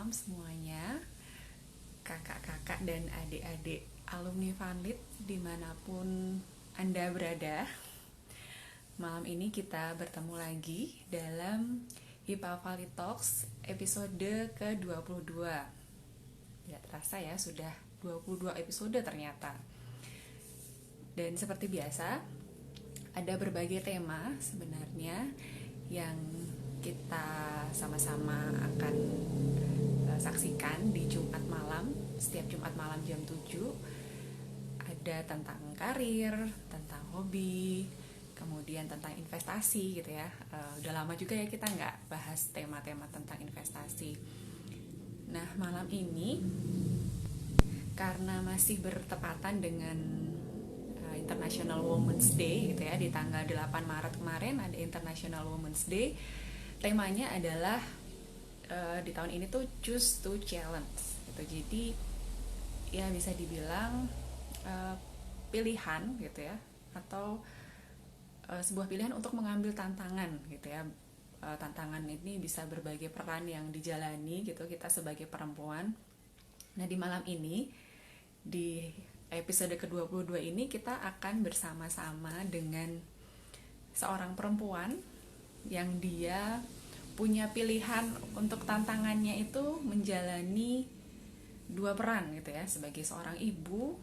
malam semuanya, kakak-kakak dan adik-adik alumni Vanlit dimanapun Anda berada. Malam ini kita bertemu lagi dalam HIPA Vanlit Talks episode ke-22. Tidak terasa ya, sudah 22 episode ternyata. Dan seperti biasa, ada berbagai tema sebenarnya yang kita sama-sama akan saksikan di Jumat malam, setiap Jumat malam jam 7. Ada tentang karir, tentang hobi, kemudian tentang investasi gitu ya. Udah lama juga ya kita nggak bahas tema-tema tentang investasi. Nah, malam ini karena masih bertepatan dengan International Women's Day gitu ya, di tanggal 8 Maret kemarin ada International Women's Day. Temanya adalah di tahun ini tuh choose to challenge gitu. Jadi ya bisa dibilang pilihan gitu ya, atau sebuah pilihan untuk mengambil tantangan gitu ya. Tantangan ini bisa berbagai peran yang dijalani gitu kita sebagai perempuan. Nah, di malam ini di episode ke-22 ini kita akan bersama-sama dengan seorang perempuan yang dia punya pilihan untuk tantangannya itu menjalani dua peran gitu ya, sebagai seorang ibu.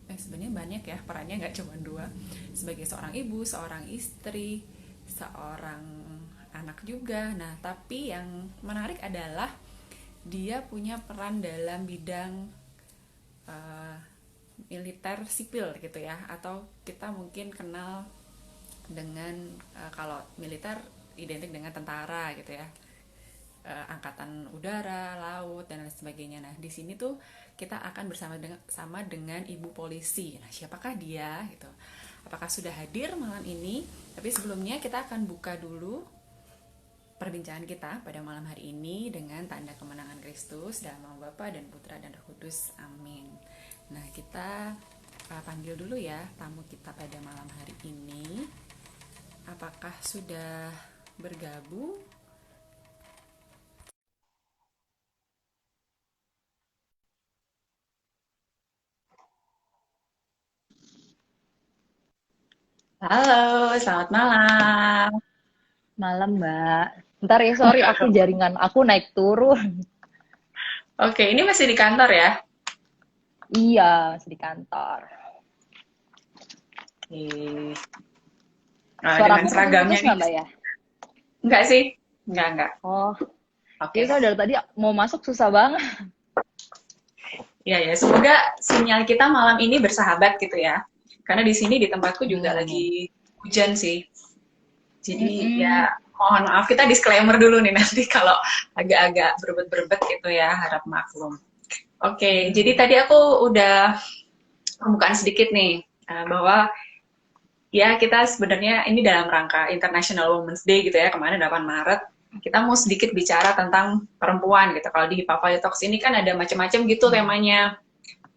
Sebenarnya banyak ya perannya, nggak cuma dua. Sebagai seorang ibu, seorang istri, seorang anak juga. Nah, tapi yang menarik adalah dia punya peran dalam bidang militer sipil gitu ya, atau kita mungkin kenal dengan kalau militer identik dengan tentara gitu ya, angkatan udara, laut dan lain sebagainya. Nah, di sini tuh kita akan bersama dengan ibu polisi. Nah, siapakah dia gitu? Apakah sudah hadir malam ini? Tapi sebelumnya kita akan buka dulu perbincangan kita pada malam hari ini dengan tanda kemenangan Kristus dalam nama Bapa dan Putra dan Roh Kudus. Amin. Nah, kita panggil dulu ya tamu kita pada malam hari ini. Apakah sudah bergabung? Halo, selamat malam. Malam, Mbak. Ntar ya, sorry, aku jaringan aku naik turun. Oke, ini masih di kantor ya? Iya, masih di kantor. Oke. Suara Dengan aku seragamnya putus-putus nih. nggak, Mbak ya? Enggak sih? Enggak. Oh, Oke. iya kan dari tadi mau masuk susah banget. Ya, semoga sinyal kita malam ini bersahabat gitu ya. Karena di sini di tempatku juga Hmm. lagi hujan sih. Jadi Mm-mm. ya mohon maaf, kita disclaimer dulu nih nanti kalau agak-agak berbet-berbet gitu ya, harap maklum. Oke, jadi Hmm. tadi aku udah pembukaan sedikit nih, bahwa ya kita sebenarnya ini dalam rangka International Women's Day gitu ya, kemarin 8 Maret. Kita mau sedikit bicara tentang perempuan gitu. Kalau di Papaya Talks ini kan ada macam-macam gitu Hmm. temanya.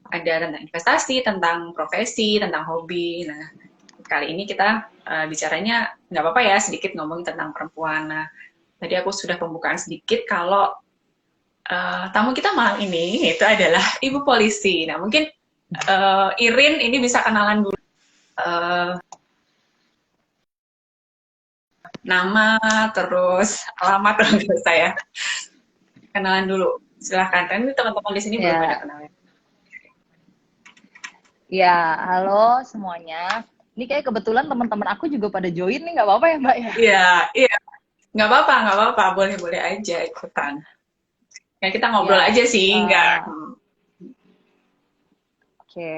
Ada tentang investasi, tentang profesi, tentang hobi. Nah, kali ini kita bicaranya nggak apa-apa ya, sedikit ngomongin tentang perempuan. Nah, tadi aku sudah pembukaan sedikit kalau tamu kita malam ini itu adalah ibu polisi. Nah, mungkin Irin ini bisa kenalan dulu, nama, terus alamat kalau nggak saya. Kenalan dulu. Silahkan. Kan ini teman-teman di sini belum pada Ya, kenal ya. ya, halo semuanya. Ini kayak kebetulan teman-teman aku juga pada join nih, nggak apa-apa ya, Mbak ya? Iya, iya. Nggak apa-apa. Boleh-boleh aja ikutan. Ya, kita ngobrol Ya, aja sih, nggak. oke.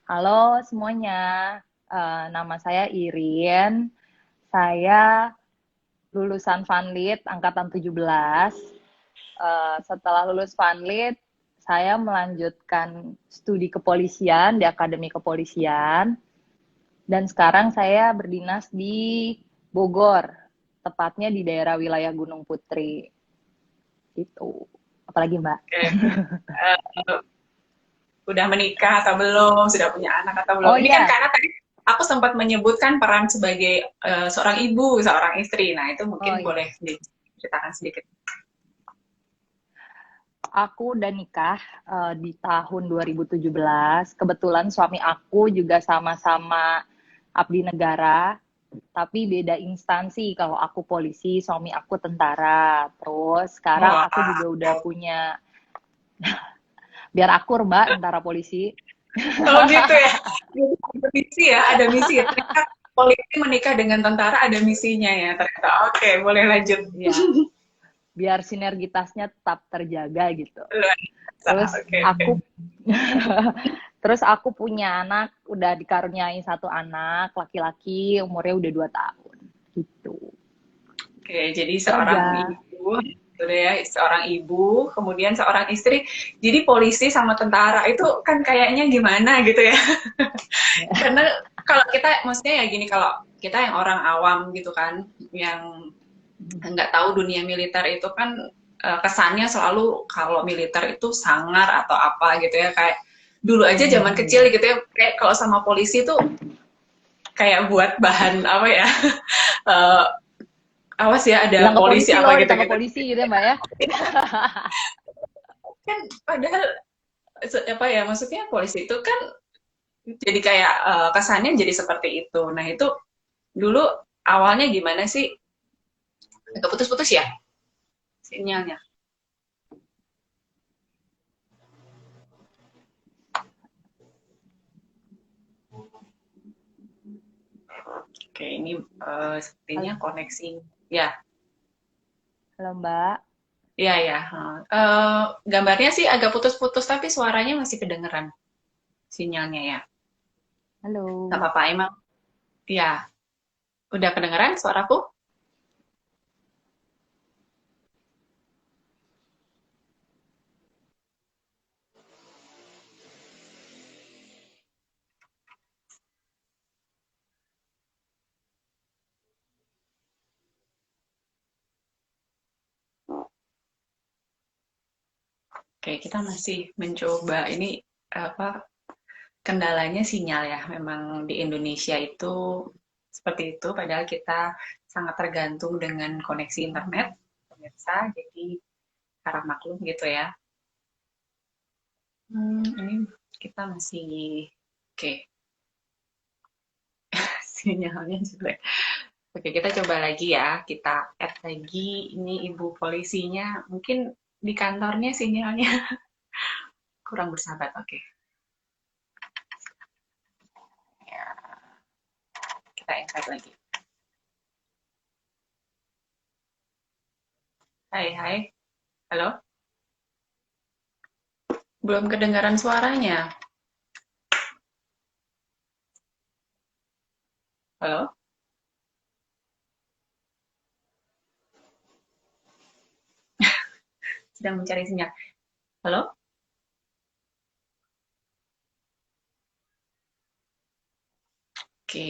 Halo semuanya. Nama saya Irin. Saya lulusan Vanlit angkatan 17. Setelah lulus Vanlit, saya melanjutkan studi kepolisian di Akademi Kepolisian dan sekarang saya berdinas di Bogor, tepatnya di daerah wilayah Gunung Putri. Itu. Apalagi Mbak? Oke. Udah menikah atau belum, sudah punya anak atau belum. Oh Ini kan iya. karena tadi aku sempat menyebutkan peran sebagai seorang ibu, seorang istri. Nah, itu Oh mungkin iya. boleh diceritakan sedikit. aku udah nikah di tahun 2017. Kebetulan suami aku juga sama-sama abdi negara, tapi beda instansi. Kalau aku polisi, suami aku tentara. Terus sekarang Wah, aku juga udah punya, biar akur Mbak, tentara polisi. oh gitu ya. Jadi ada misi ya, ada misi ya. Ternyata polisi menikah dengan tentara ada misinya ya ternyata. Oke, boleh lanjut. Ya, biar sinergitasnya tetap terjaga gitu. Luar biasa. Terus Oke, oke. aku terus aku punya anak, udah dikaruniai satu anak laki-laki, umurnya udah 2 tahun gitu. Oke, jadi Itu seorang aja. ibu, gitu ya, seorang ibu, kemudian seorang istri, jadi polisi sama tentara itu kan kayaknya gimana gitu ya. Karena kalau kita, maksudnya ya gini, kalau kita yang orang awam gitu kan, yang nggak tahu dunia militer itu kan kesannya selalu kalau militer itu sangar atau apa gitu ya, kayak dulu aja zaman kecil gitu ya, kayak kalau sama polisi itu kayak buat bahan apa ya, eh, awas ya ada Ditangkap polisi polisi apa loh, ditangkap gitu-gitu. polisi gitu ya Mbak ya. Kan padahal apa ya, maksudnya polisi itu kan jadi kayak kesannya jadi seperti itu. Nah itu dulu awalnya gimana sih? Agak putus-putus ya sinyalnya. Oke, ini sepertinya Halo, koneksi. Ya, halo Mbak. ya, ya. Gambarnya sih agak putus-putus, tapi suaranya masih kedengeran sinyalnya ya. Gak Halo. apa-apa, emang. Ya, udah kedengeran suaraku? Oke, kita masih mencoba. Ini apa kendalanya sinyal ya. Memang di Indonesia itu seperti itu, padahal kita sangat tergantung dengan koneksi internet, pemirsa. Jadi harap maklum gitu ya. Ini kita masih oke, sinyalnya jelek. Oke, kita coba lagi ya. Kita add lagi ini ibu polisinya. Mungkin di kantornya sinyalnya kurang bersahabat. Oke, ya, kita invite lagi. Hai, hai. Halo? Belum kedengaran suaranya. Halo? Sedang mencari sinyal. Halo? Oke,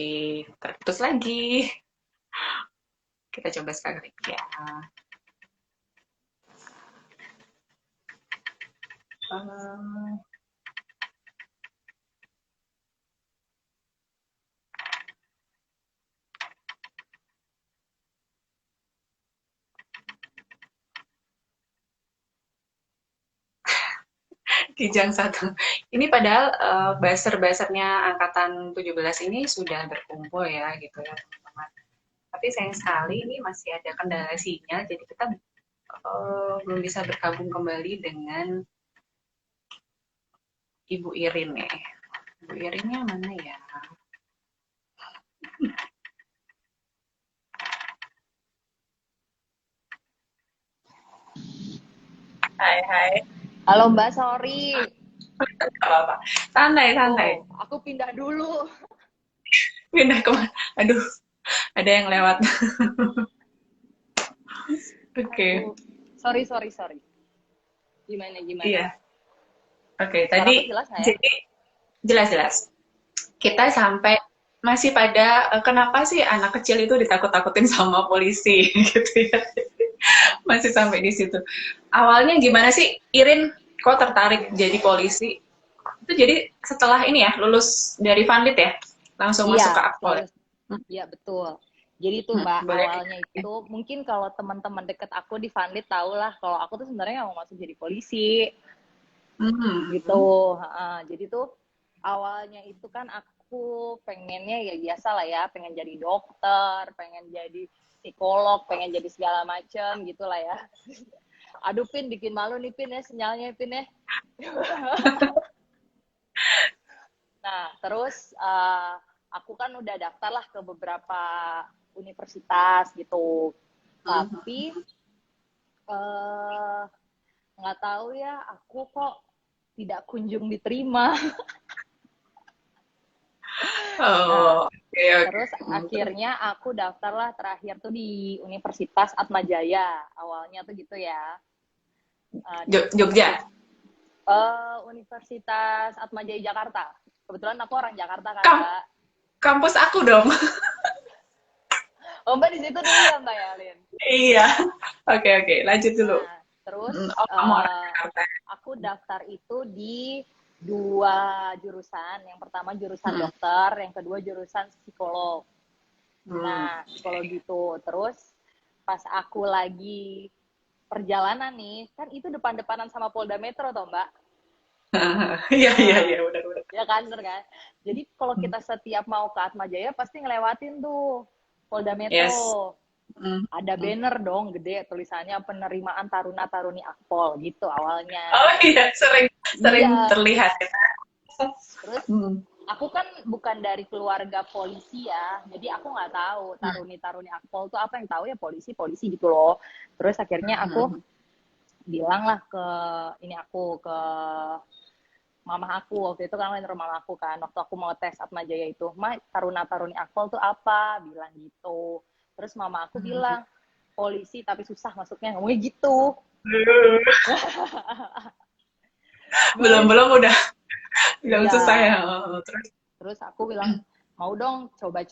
terputus lagi. Kita coba sekali lagi ya. Eh, Kijang satu. Ini padahal baser-basernya angkatan 17 ini sudah berkumpul ya gitu ya teman-teman. Tapi sayang sekali ini masih ada kendala sinyal, jadi kita belum bisa bergabung kembali dengan Ibu Irin nih. Ibu Irinnya mana ya? Hai, hai. Halo Mbak, sorry. Gak apa-apa. Santai, santai. Oh, aku pindah dulu. Pindah kemana? Aduh, ada yang lewat. Oke. Okay. Aku sorry. Gimana gimana? Iya. Oke, Suaraku tadi jelas nggak ya? jadi jelas-jelas. Kita sampai masih pada kenapa sih anak kecil itu ditakut-takutin sama polisi gitu ya. Masih sampai di situ. Awalnya gimana sih Irin kok tertarik jadi polisi? Itu jadi setelah ini ya lulus dari Vanlit ya, langsung masuk ke Iya, Akpol. iya betul. Jadi tuh Mbak, Boleh. awalnya itu mungkin kalau teman-teman deket aku di Funlit tahu lah kalau aku tuh sebenarnya mau masuk jadi polisi gitu. Hmm. Jadi tuh awalnya itu kan aku pengennya ya biasa lah ya, pengen jadi dokter, pengen jadi psikolog, pengen jadi segala macem gitu lah ya. Aduh Pin, bikin malu nih Pin ya, sinyalnya Pin ya. Nah, terus aku kan udah daftar lah ke beberapa universitas gitu. Tapi eh, nggak tahu ya, aku kok tidak kunjung diterima. Nah, Oh, oke, oke. terus akhirnya aku daftarlah terakhir tuh di Universitas Atmajaya. Awalnya tuh gitu ya. Di Jogja. Universitas Atmajaya Jakarta. Kebetulan aku orang Jakarta kan, Kam Mbak. kampus aku dong. Oh, Mbak di situ dulu ya, Mbak Yalin. Iya. Oke, oke. Lanjut dulu. Nah, terus Oh, kamu orang Jakarta. aku daftar itu di 2 jurusan. Yang pertama jurusan dokter, yang kedua jurusan psikolog. Nah, psikologi itu. Terus pas aku lagi perjalanan nih, kan itu depan-depanan sama Polda Metro toh, Mbak. Iya, iya, Nah, iya, benar-benar. ya kan, bener kan? Jadi kalau kita setiap mau ke Atmajaya pasti ngelewatin tuh Polda Yes. Metro. Ada banner dong gede tulisannya penerimaan taruna-taruni Akpol gitu awalnya. Oh iya, sering sering Iya, terlihat. terus Hmm. aku kan bukan dari keluarga polisi ya, jadi aku nggak tahu taruni-taruni Akpol tuh apa, yang tahu ya polisi-polisi gitu loh. Terus akhirnya aku bilang lah ke aku ke mama aku, waktu itu kan lain rumah mama aku kan, waktu aku mau tes Atmajaya itu, Ma, taruna-taruni Akpol tuh apa, bilang gitu. Terus mama aku bilang polisi tapi susah masuknya, ngomongnya gitu. Belum Mbak, belum udah bilang iya. susah ya. Oh, terus. Terus aku bilang, mau dong coba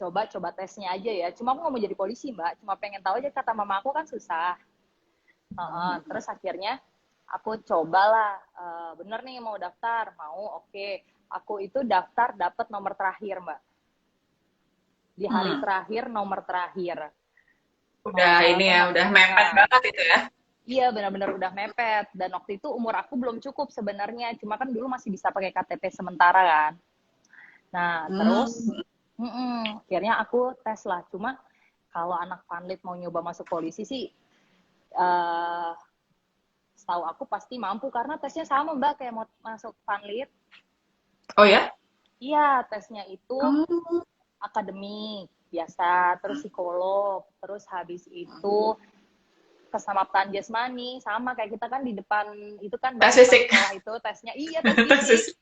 tesnya aja ya. Cuma aku nggak mau jadi polisi, Mbak. Cuma pengen tahu aja, kata mama aku kan susah. Terus akhirnya aku cobalah, bener nih mau daftar, mau oke. Aku itu daftar dapet nomor terakhir, Mbak. Di hari terakhir, nomor terakhir. Kalau Udah nggak salah ini tuh ya, udah mepet nah, banget itu ya. iya benar-benar udah mepet. Dan waktu itu umur aku belum cukup sebenarnya. Cuma kan dulu masih bisa pakai KTP sementara kan. Nah, terus akhirnya aku tes lah. Cuma kalau anak Panlit mau nyoba masuk polisi sih, uh, setahu aku pasti mampu karena tesnya sama Mbak kayak mau masuk Panlit. Oh ya? Iya, tesnya itu Oh. akademik biasa, terus psikolog, terus habis itu keselamatan jasmani, sama kayak kita kan di depan itu kan Tes Mbak, depan fisik. sekolah itu tesnya, iya tes Tes fisik. fisik.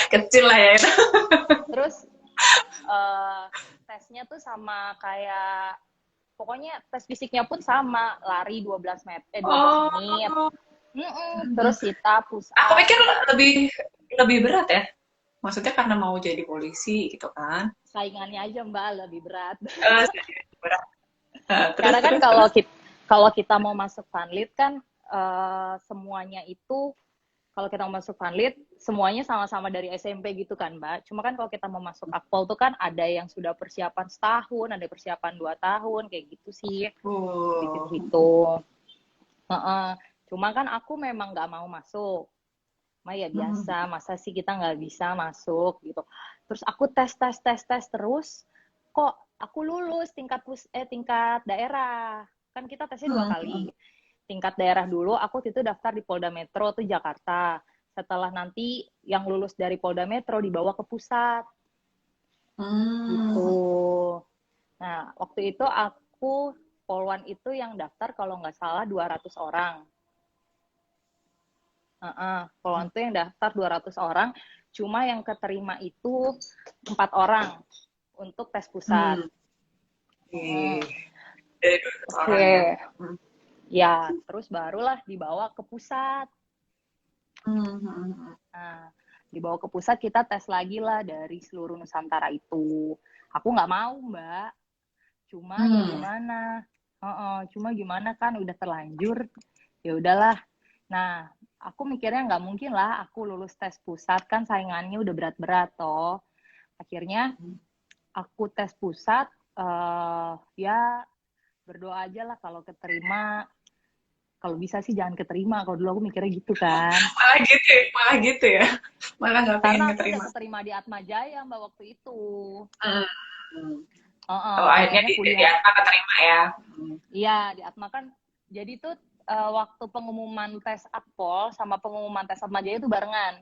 Kecil lah ya itu. Terus tesnya tuh sama kayak, pokoknya tes fisiknya pun sama, lari 12 Oh. menit. Terus kita push Aku up. pikir lebih lebih berat ya. Maksudnya karena mau jadi polisi gitu kan. Saingannya aja Mbak lebih berat. Berat. Nah, terus Karena kan terus kalau terus. kita mau masuk Funlit kan semuanya itu, kalau kita mau masuk Funlit semuanya sama-sama dari SMP gitu kan Mbak. Cuma kan kalau kita mau masuk Akpol tuh kan ada yang sudah persiapan setahun, ada persiapan 2 tahun kayak gitu sih. Bikin gitu. Cuma kan aku memang nggak mau masuk. Mah ya biasa, masa sih kita nggak bisa masuk gitu. Terus aku tes terus, kok aku lulus tingkat daerah. Kan kita tesnya 2 kali. Tingkat daerah dulu, aku itu daftar di Polda Metro tuh Jakarta. Setelah nanti yang lulus dari Polda Metro dibawa ke pusat. Gitu. Nah, waktu itu aku Polwan itu yang daftar kalau nggak salah 200 orang. Polwan itu yang daftar 200 orang, cuma yang keterima itu 4 orang untuk tes pusat. Oke. Ya, terus barulah dibawa ke pusat. Nah, dibawa ke pusat kita tes lagi lah dari seluruh Nusantara itu. Aku nggak mau Mbak, cuma ya gimana? Cuma gimana kan udah terlanjur, ya udahlah. Nah, aku mikirnya nggak mungkin lah aku lulus tes pusat, kan saingannya udah berat-berat toh. Akhirnya aku tes pusat, Ya berdoa aja lah kalau keterima. Kalau bisa sih jangan keterima. Kalau dulu aku mikirnya gitu kan. Malah gitu ya, malah nggak pengen Karena aku udah keterima. keterima di Atma Jaya Mbak waktu itu. Hmm. Oh, akhirnya Makanya di kuliah. Atma keterima ya. Iya, di Atma kan. Jadi tuh waktu pengumuman tes Akpol sama pengumuman tes Atma Jaya itu barengan.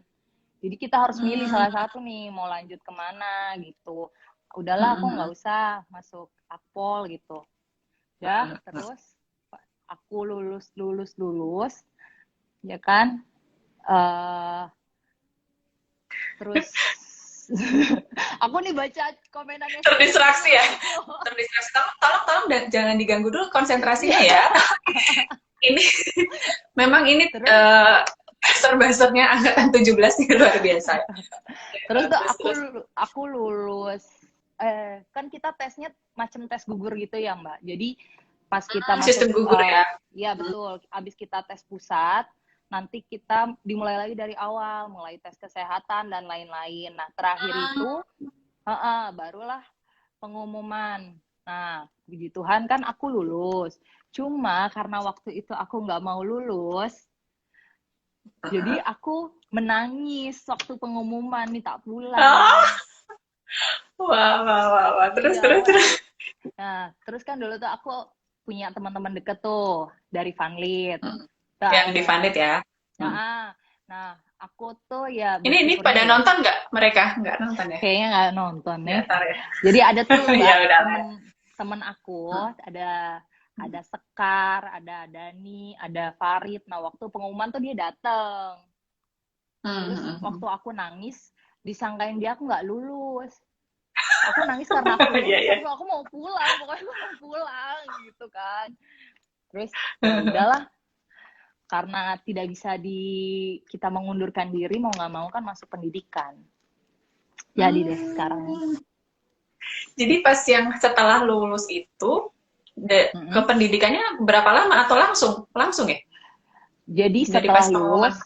Jadi kita harus milih Hmm. salah satu nih mau lanjut kemana gitu. Udahlah aku nggak usah masuk Akpol gitu. Ya, terus aku lulus ya kan. Terus aku nih baca komenannya Terdistraksi ya, terdistraksi. Tolong jangan diganggu dulu konsentrasinya ya. Ini memang ini buzzer-buzzernya angkatan 17 nih luar biasa. Terus tuh aku lulus, kan kita tesnya macam tes gugur gitu ya Mbak. Jadi pas kita masuk sistem gugur ya. Iya betul. Abis kita tes pusat, nanti kita dimulai lagi dari awal, mulai tes kesehatan dan lain-lain. Nah terakhir itu barulah pengumuman. Nah puji Tuhan kan aku lulus. Cuma karena waktu itu aku nggak mau lulus, jadi aku menangis waktu pengumuman minta pulang. Wah. Terus. Nah, terus kan dulu tuh aku punya teman-teman deket tuh dari Vanlit. Yang di Vanlit ya. Nah, aku tuh ya Ini pada nonton nggak mereka? Nggak nonton ya? Kayaknya nggak nonton ya. Ya. Jadi ada tuh temen aku, ada Sekar, ada Dani, ada Farid. Nah, waktu pengumuman tuh dia dateng. Terus waktu aku nangis, disangkain dia aku nggak lulus. Aku nangis karena aku lulus, aku mau pulang, pokoknya aku mau pulang gitu kan. Terus ya udahlah, karena tidak bisa kita mengundurkan diri, mau nggak mau kan masuk pendidikan. Jadi deh sekarang. Jadi pas yang setelah lulus itu, ke pendidikannya berapa lama atau langsung ya? Jadi setelah lulus,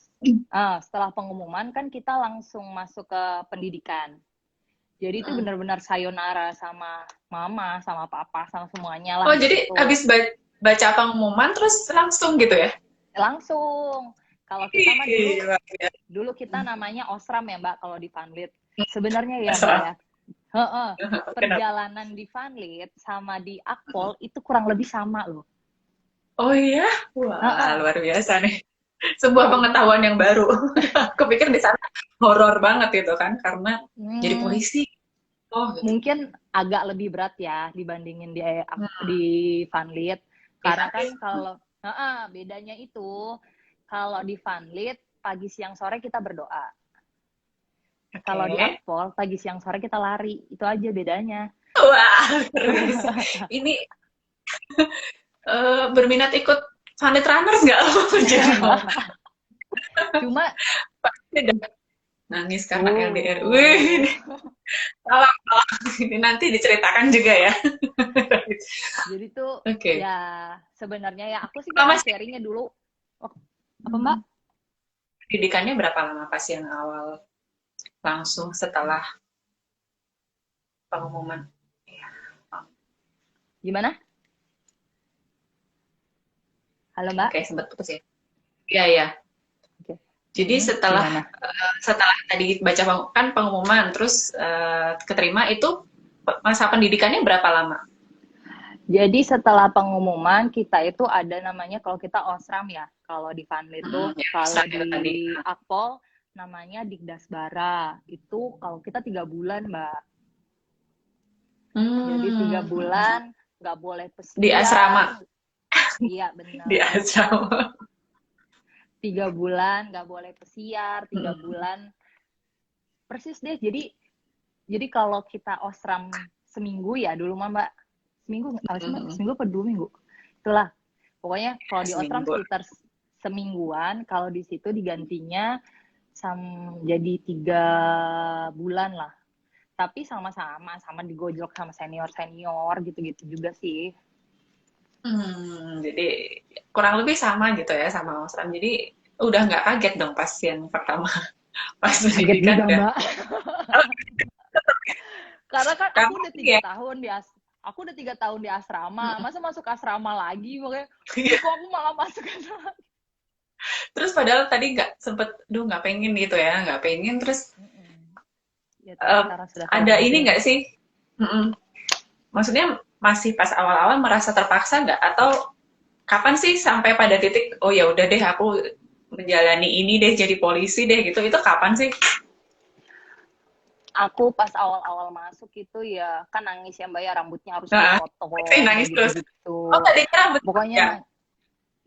setelah pengumuman kan kita langsung masuk ke pendidikan. Jadi itu benar-benar sayonara sama mama, sama papa, sama semuanya lah. Oh jadi habis baca pengumuman terus langsung gitu ya? Langsung. Kalau kita mah dulu kita namanya Osram ya Mbak kalau di Vanlit. Sebenarnya ya Mbak ya. Perjalanan di Vanlit sama di Akpol itu kurang lebih sama loh. Oh iya? Wah, luar biasa nih. Sebuah pengetahuan yang baru. Aku pikir di sana horor banget itu kan karena jadi polisi. Oh, gitu. Mungkin agak lebih berat ya dibandingin di Vanlit. Karena kan kalau bedanya itu kalau di Vanlit pagi siang sore kita berdoa. Kalau di Akpol pagi siang sore kita lari. Itu aja bedanya. Wah, ini berminat ikut Vanlit Runners nggak? Cuma nangis karena LDR. Wih, tolong. Ini nanti diceritakan juga ya. Jadi tuh ya sebenarnya ya aku sih sharingnya dulu. Apa Mbak? Pendidikannya berapa lama pas yang awal langsung setelah pengumuman? Gimana? Halo Mbak? Oke, sempat putus ya. Iya. Jadi setelah tadi baca kan pengumuman, terus keterima itu masa pendidikannya berapa lama? Jadi setelah pengumuman kita itu ada namanya kalau kita Osram ya, kalau di Vanlit itu, kalau di Akpol namanya Dikdasbara. Itu kalau kita 3 bulan Mbak. Jadi 3 bulan nggak boleh pesiar. Di asrama. Iya benar. Di asrama. 3 bulan nggak boleh pesiar, 3 bulan persis deh. Jadi kalau kita Osram seminggu ya dulu mah Mbak, seminggu atau 2 minggu, itulah pokoknya kalau di Osram sekitar semingguan, kalau di situ digantinya jadi 3 bulan lah, tapi sama digojlok sama senior gitu juga sih. Jadi kurang lebih sama gitu ya sama Osram. Jadi udah nggak kaget dong pas yang pertama pas pendidikan Mbak. Karena kan aku udah 3 tahun Aku udah 3 tahun di asrama, masa masuk asrama lagi? Pokoknya, Iya. kok aku malah masuk asrama? Terus padahal tadi nggak sempet, duh nggak pengen gitu ya, nggak pengen. Terus Mm-mm. Ya, tapi eh, karena sudah ada ini terlanjur. nggak sih? Mm-mm. Maksudnya masih pas awal-awal merasa terpaksa nggak? Atau kapan sih sampai pada titik, oh ya udah deh aku menjalani ini deh jadi polisi deh gitu? Itu kapan sih? Aku pas awal-awal masuk itu ya kan nangis ya Mbak ya, rambutnya harus Nah, pasti dipotong nangis kayak terus. gitu-gitu. Oh tadi rambut Pokoknya panjang.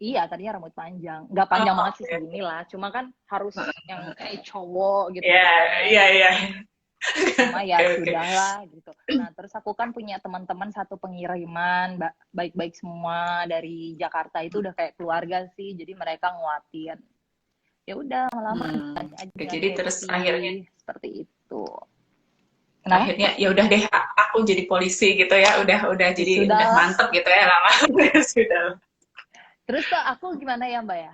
iya tadinya rambut panjang, nggak Oh panjang banget sih oke. segini lah, cuma kan harus yang kayak cowok Ya, gitu-gitu kan. iya iya. Cuma Oke ya oke. sudahlah gitu. Nah terus aku kan punya teman-teman satu pengiriman, baik-baik semua dari Jakarta, itu udah kayak keluarga sih, jadi mereka nguatin. Ya udah lama-lama Hmm. Oke, aja jadi terus akhirnya happy seperti itu. Kenapa? akhirnya ya udah deh aku jadi polisi gitu ya. Udah Ya jadi udah sudah. mantep gitu ya lama. Sudah. Terus tuh aku gimana ya Mbak ya?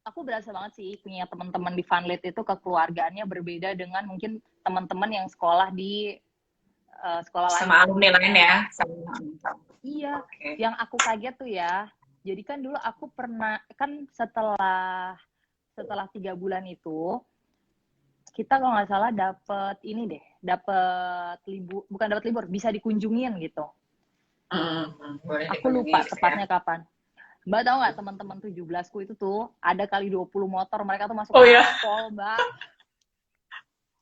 Aku berasa banget sih punya teman-teman di Funlit itu kekeluargaannya berbeda dengan mungkin teman-teman yang sekolah di sekolah Sama lain alumni gitu lain ya. ya. Iya, Oke. yang aku kaget tuh ya. Jadi kan dulu aku pernah kan setelah 3 bulan itu kita kalau nggak salah dapet ini deh, dapet libur, bukan dapet libur, bisa dikunjungin gitu. Boleh Aku dikunjungi lupa gitu ya. tepatnya kapan. Mbak tahu nggak teman-teman 17ku itu tuh ada kali 20 motor, mereka tuh masuk Oh ya, akpol, Mbak.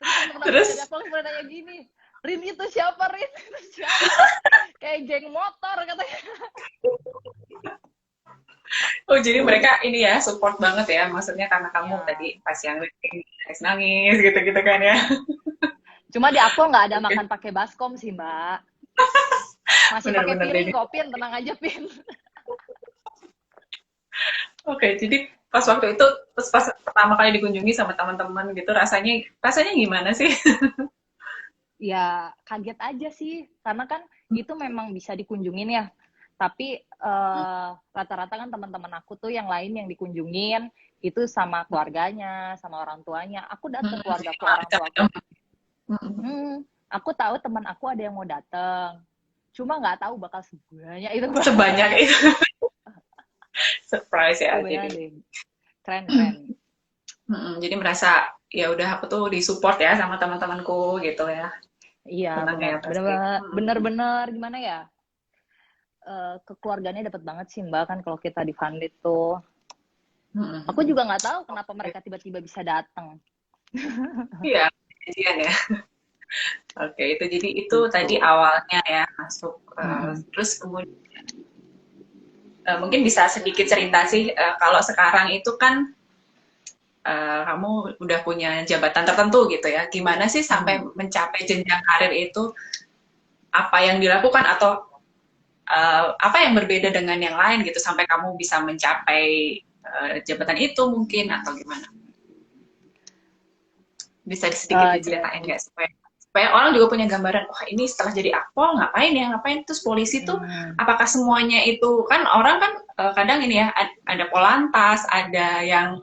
Terus temen-temen aku yang dari terus akpol mulai nanya gini, Rin itu siapa, Rin itu siapa? Kayak geng motor katanya. oh jadi mereka ini ya support banget ya. Maksudnya karena kamu Iya. tadi pas yang nangis nangis gitu-gitu kan ya. Cuma di akpol nggak ada Oke, makan pakai baskom sih, Mbak. Masih pakai bener-bener piring deh. kok, Pin, tenang aja, Pin. Oke, jadi pas waktu itu, terus pas pertama kali dikunjungi sama teman-teman gitu, rasanya rasanya gimana sih? Ya kaget aja sih, karena kan itu memang bisa dikunjungin ya. Tapi rata-rata kan teman-teman aku tuh yang lain yang dikunjungin itu sama keluarganya, sama orang tuanya. Aku datang keluargaku, orang tuaku. Aku tahu teman aku ada yang mau datang. Cuma nggak tahu bakal sebanyak itu. Sebanyak itu surprise Itu ya. beneran Jadi, deh. Keren-keren. jadi merasa ya udah aku tuh disupport ya sama teman-temanku gitu ya. Iya Senang bener. ya pasti. Bener-bener gimana ya? Kekeluargaannya dapat banget sih Mbak kan kalau kita di Fundit tuh. Aku juga nggak tahu kenapa mereka tiba-tiba bisa datang. Iya, kejadian ya. Oke, itu jadi itu tadi Gitu. awalnya ya masuk. Mm-mm. Terus kemudian mungkin bisa sedikit cerita sih kalau sekarang itu kan kamu udah punya jabatan tertentu gitu ya. Gimana sih sampai Mm. mencapai jenjang karir itu? Apa yang dilakukan atau apa yang berbeda dengan yang lain gitu sampai kamu bisa mencapai jabatan itu mungkin atau gimana? Bisa sedikit diceritain Jadi, nggak supaya orang juga punya gambaran, wah ini setelah jadi akpol ngapain ya ngapain terus polisi tuh mm, apakah semuanya itu kan orang kan kadang ini ya ada polantas ada yang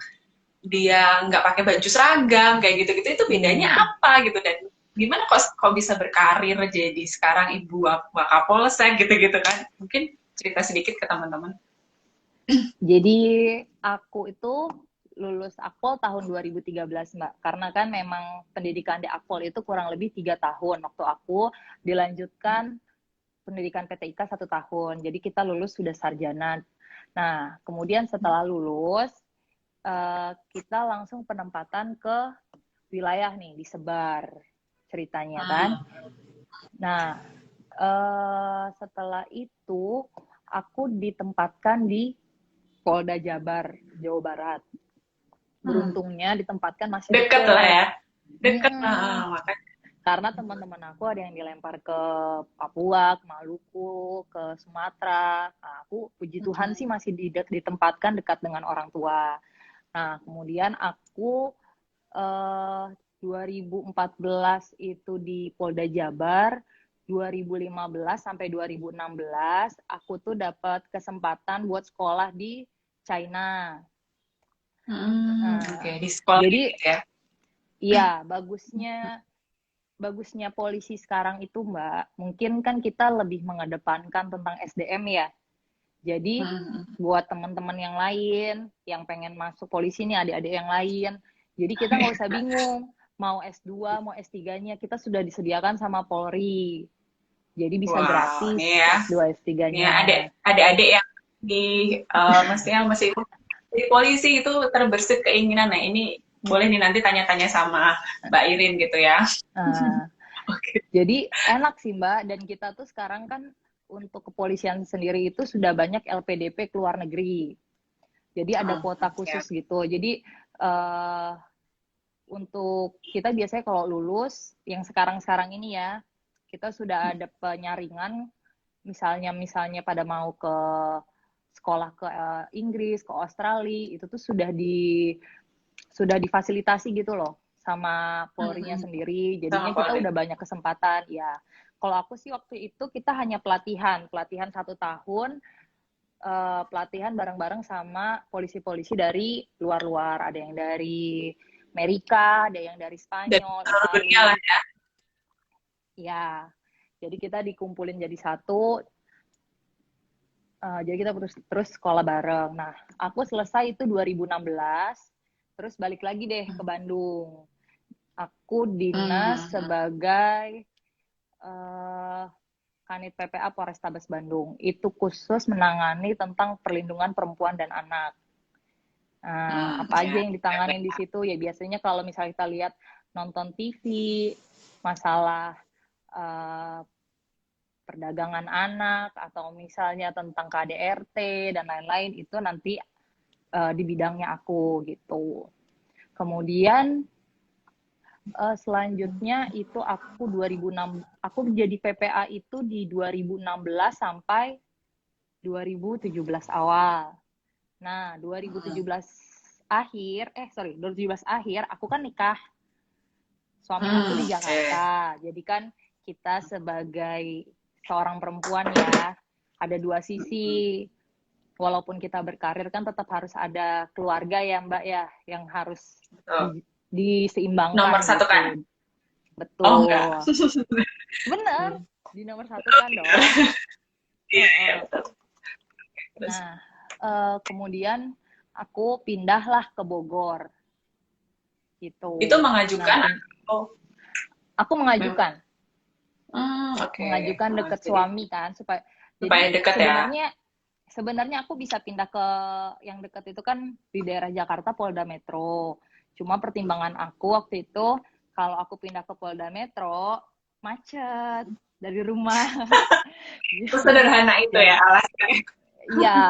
dia nggak pakai baju seragam kayak gitu-gitu itu bedanya mm. apa gitu dan gimana kok bisa berkarir jadi sekarang ibu wakapolsek gitu-gitu kan mungkin cerita sedikit ke teman-teman. Jadi aku itu lulus Akpol tahun 2013 Mbak. Karena kan memang pendidikan di Akpol itu kurang lebih 3 tahun. Waktu aku dilanjutkan pendidikan PTIK 1 tahun. Jadi kita lulus sudah sarjana. Nah, kemudian setelah lulus, kita langsung penempatan ke wilayah nih, disebar ceritanya kan. Nah, setelah itu aku ditempatkan di Polda Jabar, Jawa Barat. Beruntungnya ditempatkan masih Deket lah deket. ya deket makanya Karena teman-teman aku ada yang dilempar ke Papua, ke Maluku, ke Sumatera. Nah, aku puji Tuhan sih masih ditempatkan dekat dengan orang tua. Nah, kemudian aku 2014 itu di Polda Jabar, 2015 sampai 2016 aku tuh dapat kesempatan buat sekolah di China. oke Nah, di sekolah jadi gitu ya. iya bagusnya bagusnya polisi sekarang itu Mbak, mungkin kan kita lebih mengedepankan tentang SDM ya. Jadi buat teman-teman yang lain yang pengen masuk polisi nih, adik-adik yang lain, jadi kita nggak usah bingung mau S2 mau S3-nya, kita sudah disediakan sama Polri. Jadi bisa gratis nih ya. S2 S3-nya. Adik-adik yang maksudnya masih di polisi itu terbersit keinginan. Nah, ini boleh nih nanti tanya-tanya sama Mbak Irin gitu ya. Okay. Jadi enak sih Mbak, dan kita tuh sekarang kan untuk kepolisian sendiri itu sudah banyak LPDP ke luar negeri. Jadi ada kuota khusus gitu. Jadi untuk kita biasanya kalau lulus yang sekarang-sekarang ini ya, kita sudah ada penyaringan, misalnya pada mau ke sekolah ke Inggris, ke Australia, itu tuh sudah difasilitasi gitu loh sama Polri-nya sendiri. Jadinya kita udah banyak kesempatan ya. Kalau aku sih waktu itu kita hanya pelatihan 1 tahun, pelatihan bareng-bareng sama polisi-polisi dari luar-luar. Ada yang dari Amerika, ada yang dari Spanyol, Italia. Ya, jadi kita dikumpulin jadi satu. Jadi kita terus sekolah bareng. Nah, aku selesai itu 2016, terus balik lagi deh ke Bandung. Aku dinas sebagai Kanit PPA Polrestabes Bandung. Itu khusus menangani tentang perlindungan perempuan dan anak. Apa aja yang ditanganin di situ ya, biasanya kalau misalnya kita lihat nonton TV masalah perdagangan anak atau misalnya tentang KDRT dan lain-lain, itu nanti di bidangnya aku gitu. Kemudian selanjutnya itu aku 2006, aku jadi PPA itu di 2016 sampai 2017 awal. Nah, 2017 akhir, 2017 akhir aku kan nikah. Suami aku di Jakarta. Jadi kan kita sebagai seorang perempuan ya, ada dua sisi. Walaupun kita berkarir kan tetap harus ada keluarga ya Mbak ya, yang harus diseimbangkan. Nomor satu gitu. kan? Betul. Oh enggak. Bener, di nomor satu kan dong. Iya, betul. Nah, kemudian aku pindahlah ke Bogor. Gitu. Itu mengajukan? Aku mengajukan. Mengajukan Deket suami kan, supaya dekat ya. Sebenarnya aku bisa pindah ke yang dekat itu kan di daerah Jakarta, Polda Metro. Cuma pertimbangan aku waktu itu, kalau aku pindah ke Polda Metro, macet dari rumah. Itu sederhana itu ya alasannya. Iya,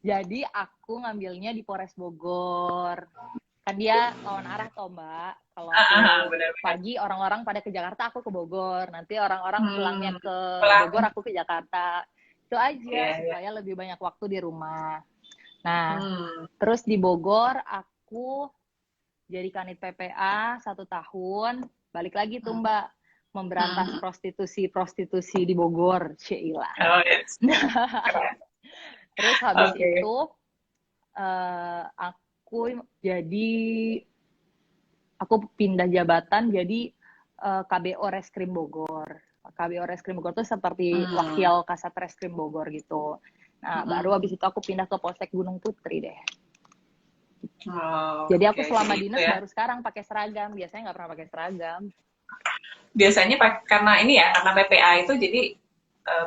jadi aku ngambilnya di Polres Bogor. Kan dia lawan arah toh Mbak. Kalau pagi orang-orang pada ke Jakarta, aku ke Bogor. Nanti orang-orang pulangnya ke Bogor, aku ke Jakarta. Itu aja, supaya lebih banyak waktu di rumah. Nah, terus di Bogor aku jadi Kanit PPA 1 tahun, balik lagi tuh Mbak, memberantas prostitusi di Bogor, Sheila. Yes. Terus habis itu aku pindah jabatan jadi KBO Reskrim Bogor. KBO Reskrim Bogor itu seperti wakil Kasat Reskrim Bogor gitu. Nah, baru habis itu aku pindah ke Polsek Gunung Putri deh. Jadi aku selama dinas baru sekarang pakai seragam. Biasanya nggak pernah pakai seragam. Biasanya karena ini ya, karena PPA itu jadi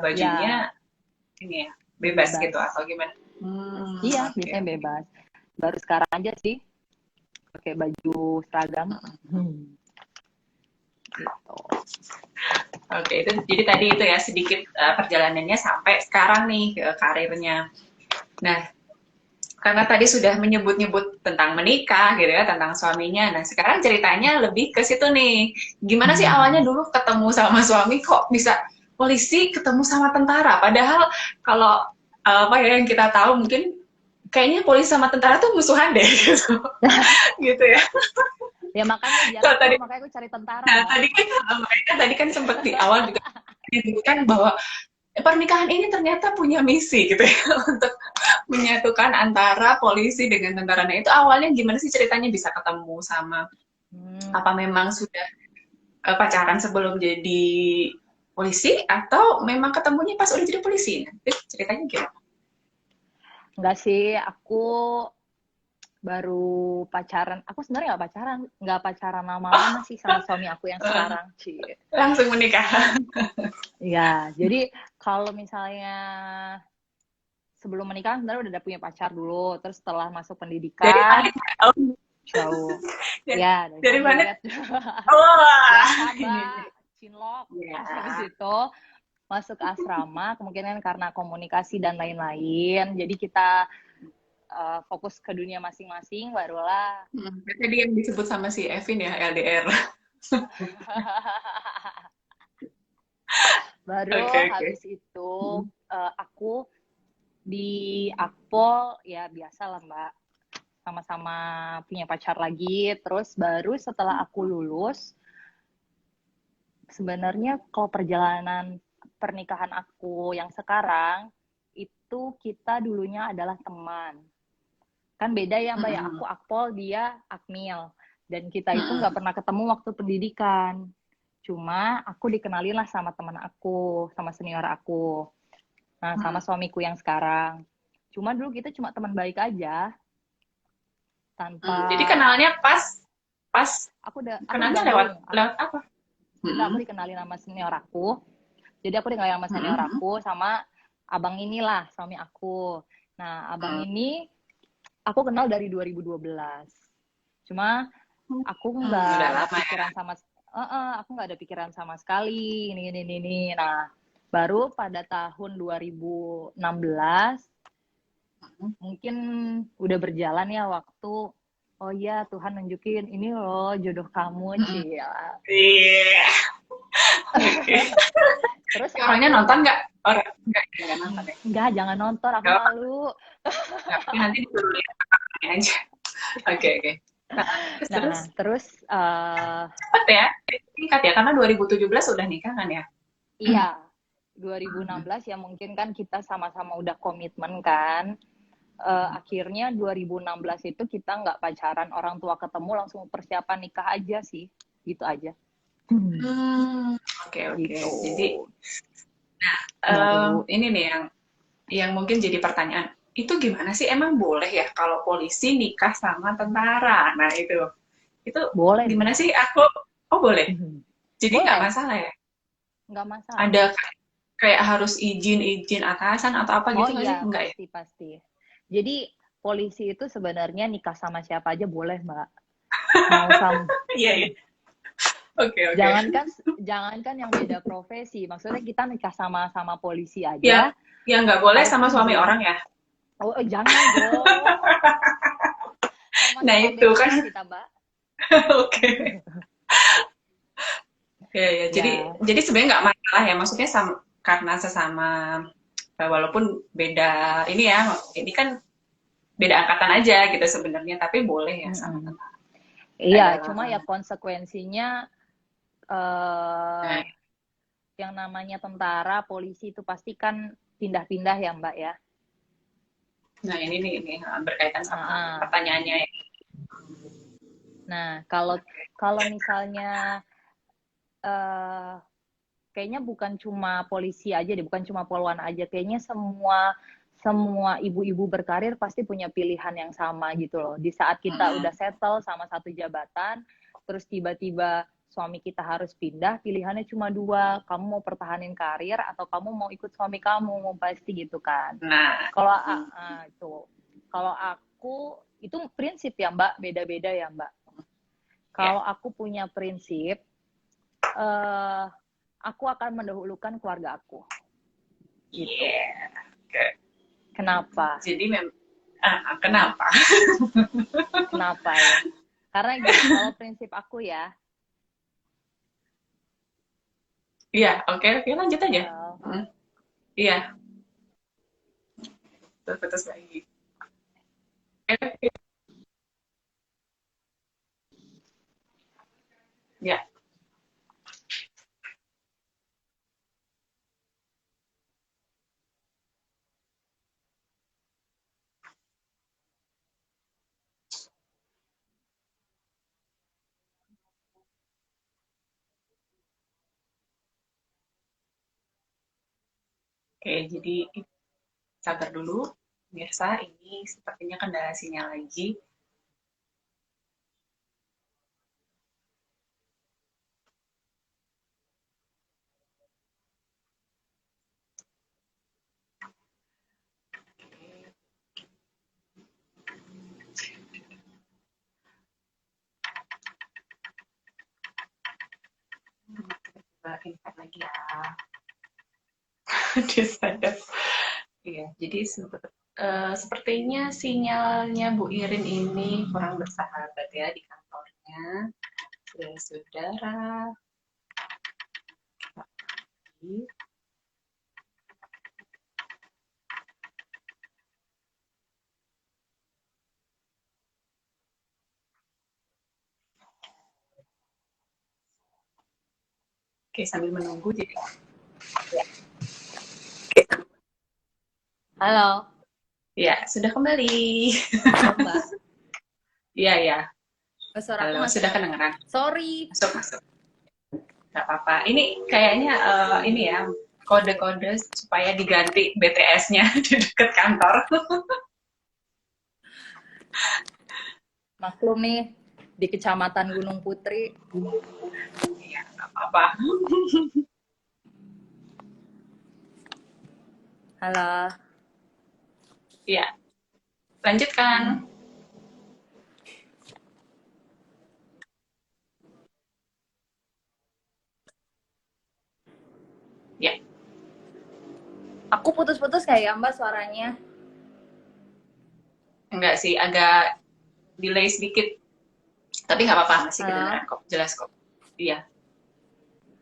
bajunya ini ya, bebas gitu atau gimana? Iya, biasanya bebas. Baru sekarang aja sih pakai baju seragam. Gitu. Oke, itu jadi tadi itu ya sedikit perjalanannya sampai sekarang nih karirnya. Nah, karena tadi sudah menyebut-nyebut tentang menikah gitu ya, tentang suaminya. Nah, sekarang ceritanya lebih ke situ nih. Gimana sih awalnya dulu ketemu sama suami kok bisa polisi ketemu sama tentara? Padahal kalau yang kita tahu mungkin kayaknya polisi sama tentara tuh musuhan deh gitu. Gitu ya. Ya makanya makanya aku cari tentara. Nah, tadi kan sempat di awal juga disebutkan bahwa pernikahan ini ternyata punya misi gitu ya untuk menyatukan antara polisi dengan tentara. Nah, itu awalnya gimana sih ceritanya bisa ketemu sama apa memang sudah pacaran sebelum jadi polisi atau memang ketemunya pas udah jadi polisi? Nanti ceritanya gimana? Enggak sih, aku baru pacaran. Aku sebenarnya nggak pacaran lama-lama sih sama suami aku yang Eh, sekarang, Ci. langsung menikah. Ya, jadi kalau misalnya sebelum menikah sebenarnya udah punya pacar dulu, terus setelah masuk Dari pendidikan mana? Oh, jauh. dari, Ya, dari dari mana? Vandet. Oh, Biasa, ini. Mbak. Cinlok. Ya. Terus habis itu masuk asrama, kemungkinan karena komunikasi dan lain-lain. Jadi kita fokus ke dunia masing-masing, barulah Tadi yang disebut sama si Evin ya, LDR. baru Oke, oke. habis itu aku di Akpol ya biasa lah Mbak, sama-sama punya pacar lagi. Terus baru setelah aku lulus, sebenarnya kalau perjalanan pernikahan aku yang sekarang itu kita dulunya adalah teman. Kan beda ya Mbak ya, aku Mm-mm. Akpol, dia Akmil. Dan kita itu nggak Mm-mm. pernah ketemu waktu pendidikan. Cuma aku dikenalin lah sama teman aku, sama senior aku. Nah, sama Mm-mm. suamiku yang sekarang. Cuma dulu kita cuma teman baik aja, Jadi tanpa kenalnya pas pas aku di kenalnya lewat Bandung. lewat apa? Enggak, aku Mm-mm. dikenalin sama senior aku. Jadi aku dikenalin sama senior Mm-mm. aku sama abang inilah suami aku. Nah, abang Mm-mm. ini aku kenal dari 2012. Cuma aku nggak Udah ada lama ya. pikiran sama aku nggak ada pikiran sama sekali ini. Nah, baru pada tahun 2016 mungkin udah berjalan ya waktu. Oh iya, Tuhan nunjukin ini loh jodoh kamu, Mm-mm. Cila. Iya. Oke. Terus Orangnya aku nonton nggak? Orang nggak nonton ya. enggak, jangan nonton, aku Nggak apa, malu. nggak apa. Nanti disuruh lihat rekamannya aja. Oke, oke. Nah, terus terus Nah, terus cepet ya. Singkat ya, karena 2017 udah nikah kan ya. iya 2016 ya mungkin kan kita sama-sama udah komitmen kan. Akhirnya 2016 itu kita nggak pacaran, orang tua ketemu langsung persiapan nikah aja sih, gitu aja. Oke, oke. Gitu. Jadi Baru ini nih yang mungkin jadi pertanyaan. Itu gimana sih emang boleh ya kalau polisi nikah sama tentara? Nah, itu boleh gimana dong. sih? Oh boleh. Jadi nggak Boleh, masalah ya? nggak masalah. Ada kayak harus izin atasan atau apa Oh gitu nggak sih? iya, Enggak ya? pasti. Jadi polisi itu sebenarnya nikah sama siapa aja boleh, Mbak. Mau sama Iya, iya. Oke, oke. jangankan yang beda profesi, maksudnya kita nikah sama polisi Ya, aja yang nggak boleh harus sama suami izin. orang ya? Oh, jangan dong. Nah Sama-sama itu kan. BTS kita, Mbak. Oke. Ya, ya. Jadi Ya, jadi sebenarnya nggak masalah ya. Maksudnya karena sesama walaupun beda ini ya, ini kan beda angkatan aja gitu sebenarnya, tapi boleh ya sama mm-mm. tentara. Iya, Ada cuma ya konsekuensinya eh nah, yang namanya tentara, polisi itu pasti kan pindah-pindah ya, Mbak ya. nah ini nih ini berkaitan sama Nah, pertanyaannya ya. nah kalau misalnya eh kayaknya bukan cuma polisi aja deh, bukan cuma poluan aja, kayaknya semua semua ibu-ibu berkarir pasti punya pilihan yang sama gitu loh. Di saat kita udah Mm-mm. settle sama satu jabatan, terus tiba-tiba suami kita harus pindah, pilihannya cuma dua, kamu mau pertahanin karir atau kamu mau ikut suami kamu, pasti gitu kan. Nah, Kalau itu, kalau aku itu prinsip ya Mbak, beda-beda ya Mbak. ya, Kalau aku punya prinsip, eh, aku akan mendahulukan keluarga aku. Gitu. yeah. Oke. Kenapa? Jadi kenapa? Kenapa ya? Karena gini, kalau prinsip aku ya, Iya, oke, oke, lanjut aja. uh, Mm, iya, terus lagi. Oke, ya. Oke, jadi sabar dulu. Pemirsa, ini sepertinya kendala sinyal lagi. Coba invite lagi ya. Dia sadar. Iya, jadi sepertinya sinyalnya Bu Irin ini kurang bersahabat ya di kantornya. Saudara-saudara. Oke, sambil menunggu jadi ya. Halo. Ya, sudah kembali. Halo, Mbak. Iya, ya. Suara aku Halo, masih. sudah kedengeran. Sorry. Masuk, masuk. Gak apa-apa. Ini kayaknya ini ya kode-kode supaya diganti BTS-nya di dekat kantor. Maklum nih di Kecamatan Gunung Putri. Iya, nggak apa-apa. Halo. Iya, lanjutkan. Ya, Aku putus-putus kayak ya Mbak suaranya. enggak sih, agak delay sedikit. Tapi nggak apa-apa, masih Halo. kedengeran kok, jelas kok. Iya,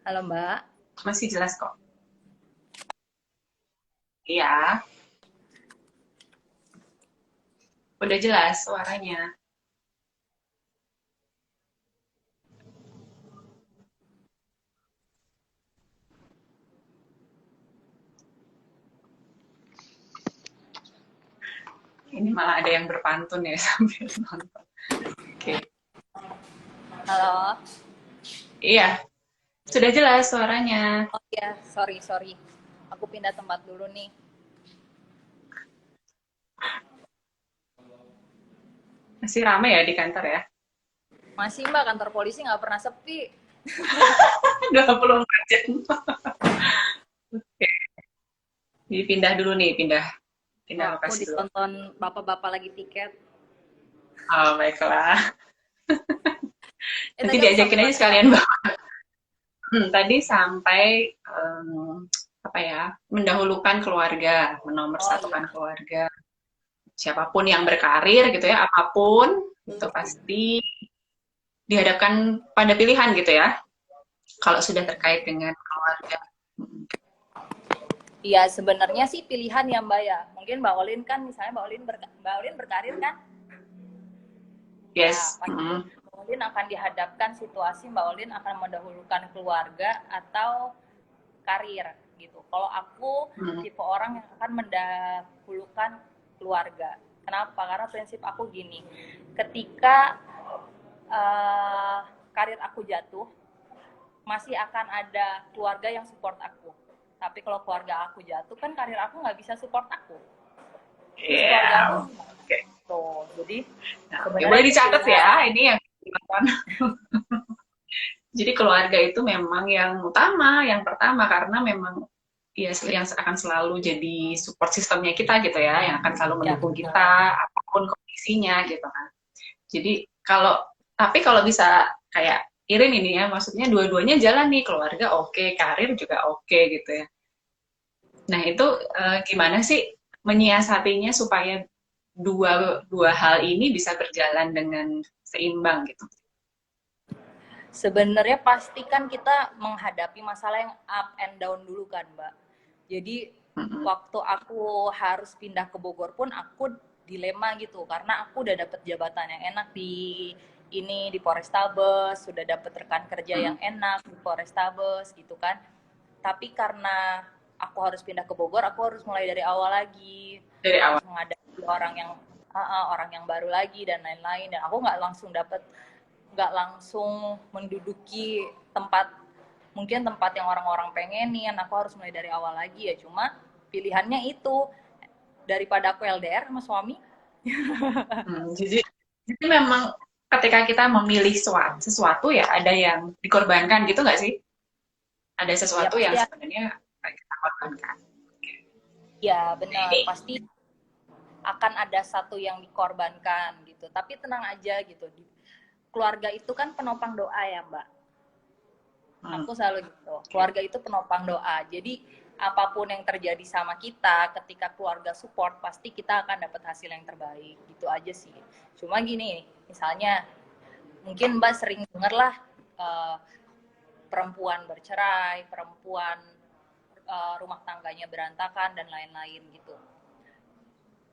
Halo Mbak. masih jelas kok. Iya, udah jelas suaranya. Ini malah ada yang berpantun ya sambil nonton. Oke, Halo. iya, sudah jelas suaranya. Oh iya, sorry. Aku pindah tempat dulu nih. Masih rame ya di kantor ya? Masih Mbak, kantor polisi nggak pernah sepi. 24 jam. Oke, jadi pindah dulu nih, pindah Wah, aku lokasi dulu. ditonton bapak-bapak lagi tiket. Oh, baiklah. Nanti Tadi aku diajakin sampai aja mana? sekalian bawa. Tadi sampai apa ya, mendahulukan keluarga, Oh menomorsatukan iya. keluarga. Siapapun yang berkarir gitu ya, apapun itu pasti dihadapkan pada pilihan gitu ya. Kalau sudah terkait dengan keluarga. Iya, sebenarnya sih pilihan ya Mbak ya. Mungkin Mbak Olin kan, misalnya Mbak Olin berkarir kan? Ya, Yes. pasti Mbak Olin akan dihadapkan situasi Mbak Olin akan mendahulukan keluarga atau karir gitu. Kalau aku tipe orang yang akan mendahulukan keluarga. Kenapa? Karena prinsip aku gini, ketika karir aku jatuh, masih akan ada keluarga yang support aku. Tapi kalau keluarga aku jatuh, kan karir aku nggak bisa support aku. Terus keluarga aku Oke. tuh, jadi Ya, boleh dicatat ya, ini yang jadi keluarga itu memang yang utama, yang pertama karena memang ya yang akan selalu jadi support sistemnya kita gitu ya, yang akan selalu mendukung kita apapun kondisinya gitu kan. Jadi kalau bisa kayak Irin ini ya, maksudnya dua-duanya jalan nih, keluarga oke, karir juga oke gitu ya. Nah itu gimana sih menyiasatinya supaya dua hal ini bisa berjalan dengan seimbang gitu? sebenarnya pastikan kita menghadapi masalah yang up and down dulu kan Mbak. Jadi waktu aku harus pindah ke Bogor pun aku dilema gitu karena aku udah dapet jabatan yang enak di Polrestabes, sudah dapet rekan kerja yang enak di Polrestabes gitu kan. Tapi karena aku harus pindah ke Bogor, aku harus mulai dari awal lagi. Dari awal. Harus menghadapi orang yang baru lagi dan lain-lain, dan aku nggak langsung menduduki tempat yang orang-orang pengenin. Aku harus mulai dari awal lagi ya. Cuma pilihannya itu daripada aku LDR sama suami. Jadi memang ketika kita memilih sesuatu ya ada yang dikorbankan gitu nggak sih? Ada Ya sesuatu pasti yang ya, sebenarnya kita korbankan. ya Nah benar, ini, pasti akan ada satu yang dikorbankan gitu. Tapi tenang aja gitu. Keluarga itu kan penopang doa ya, Mbak. Aku selalu gitu. Keluarga itu penopang doa. Jadi apapun yang terjadi sama kita, ketika keluarga support, pasti kita akan dapat hasil yang terbaik. Gitu aja sih. Cuma gini, misalnya mungkin Mbak sering denger lah perempuan bercerai, perempuan rumah tangganya berantakan dan lain-lain gitu.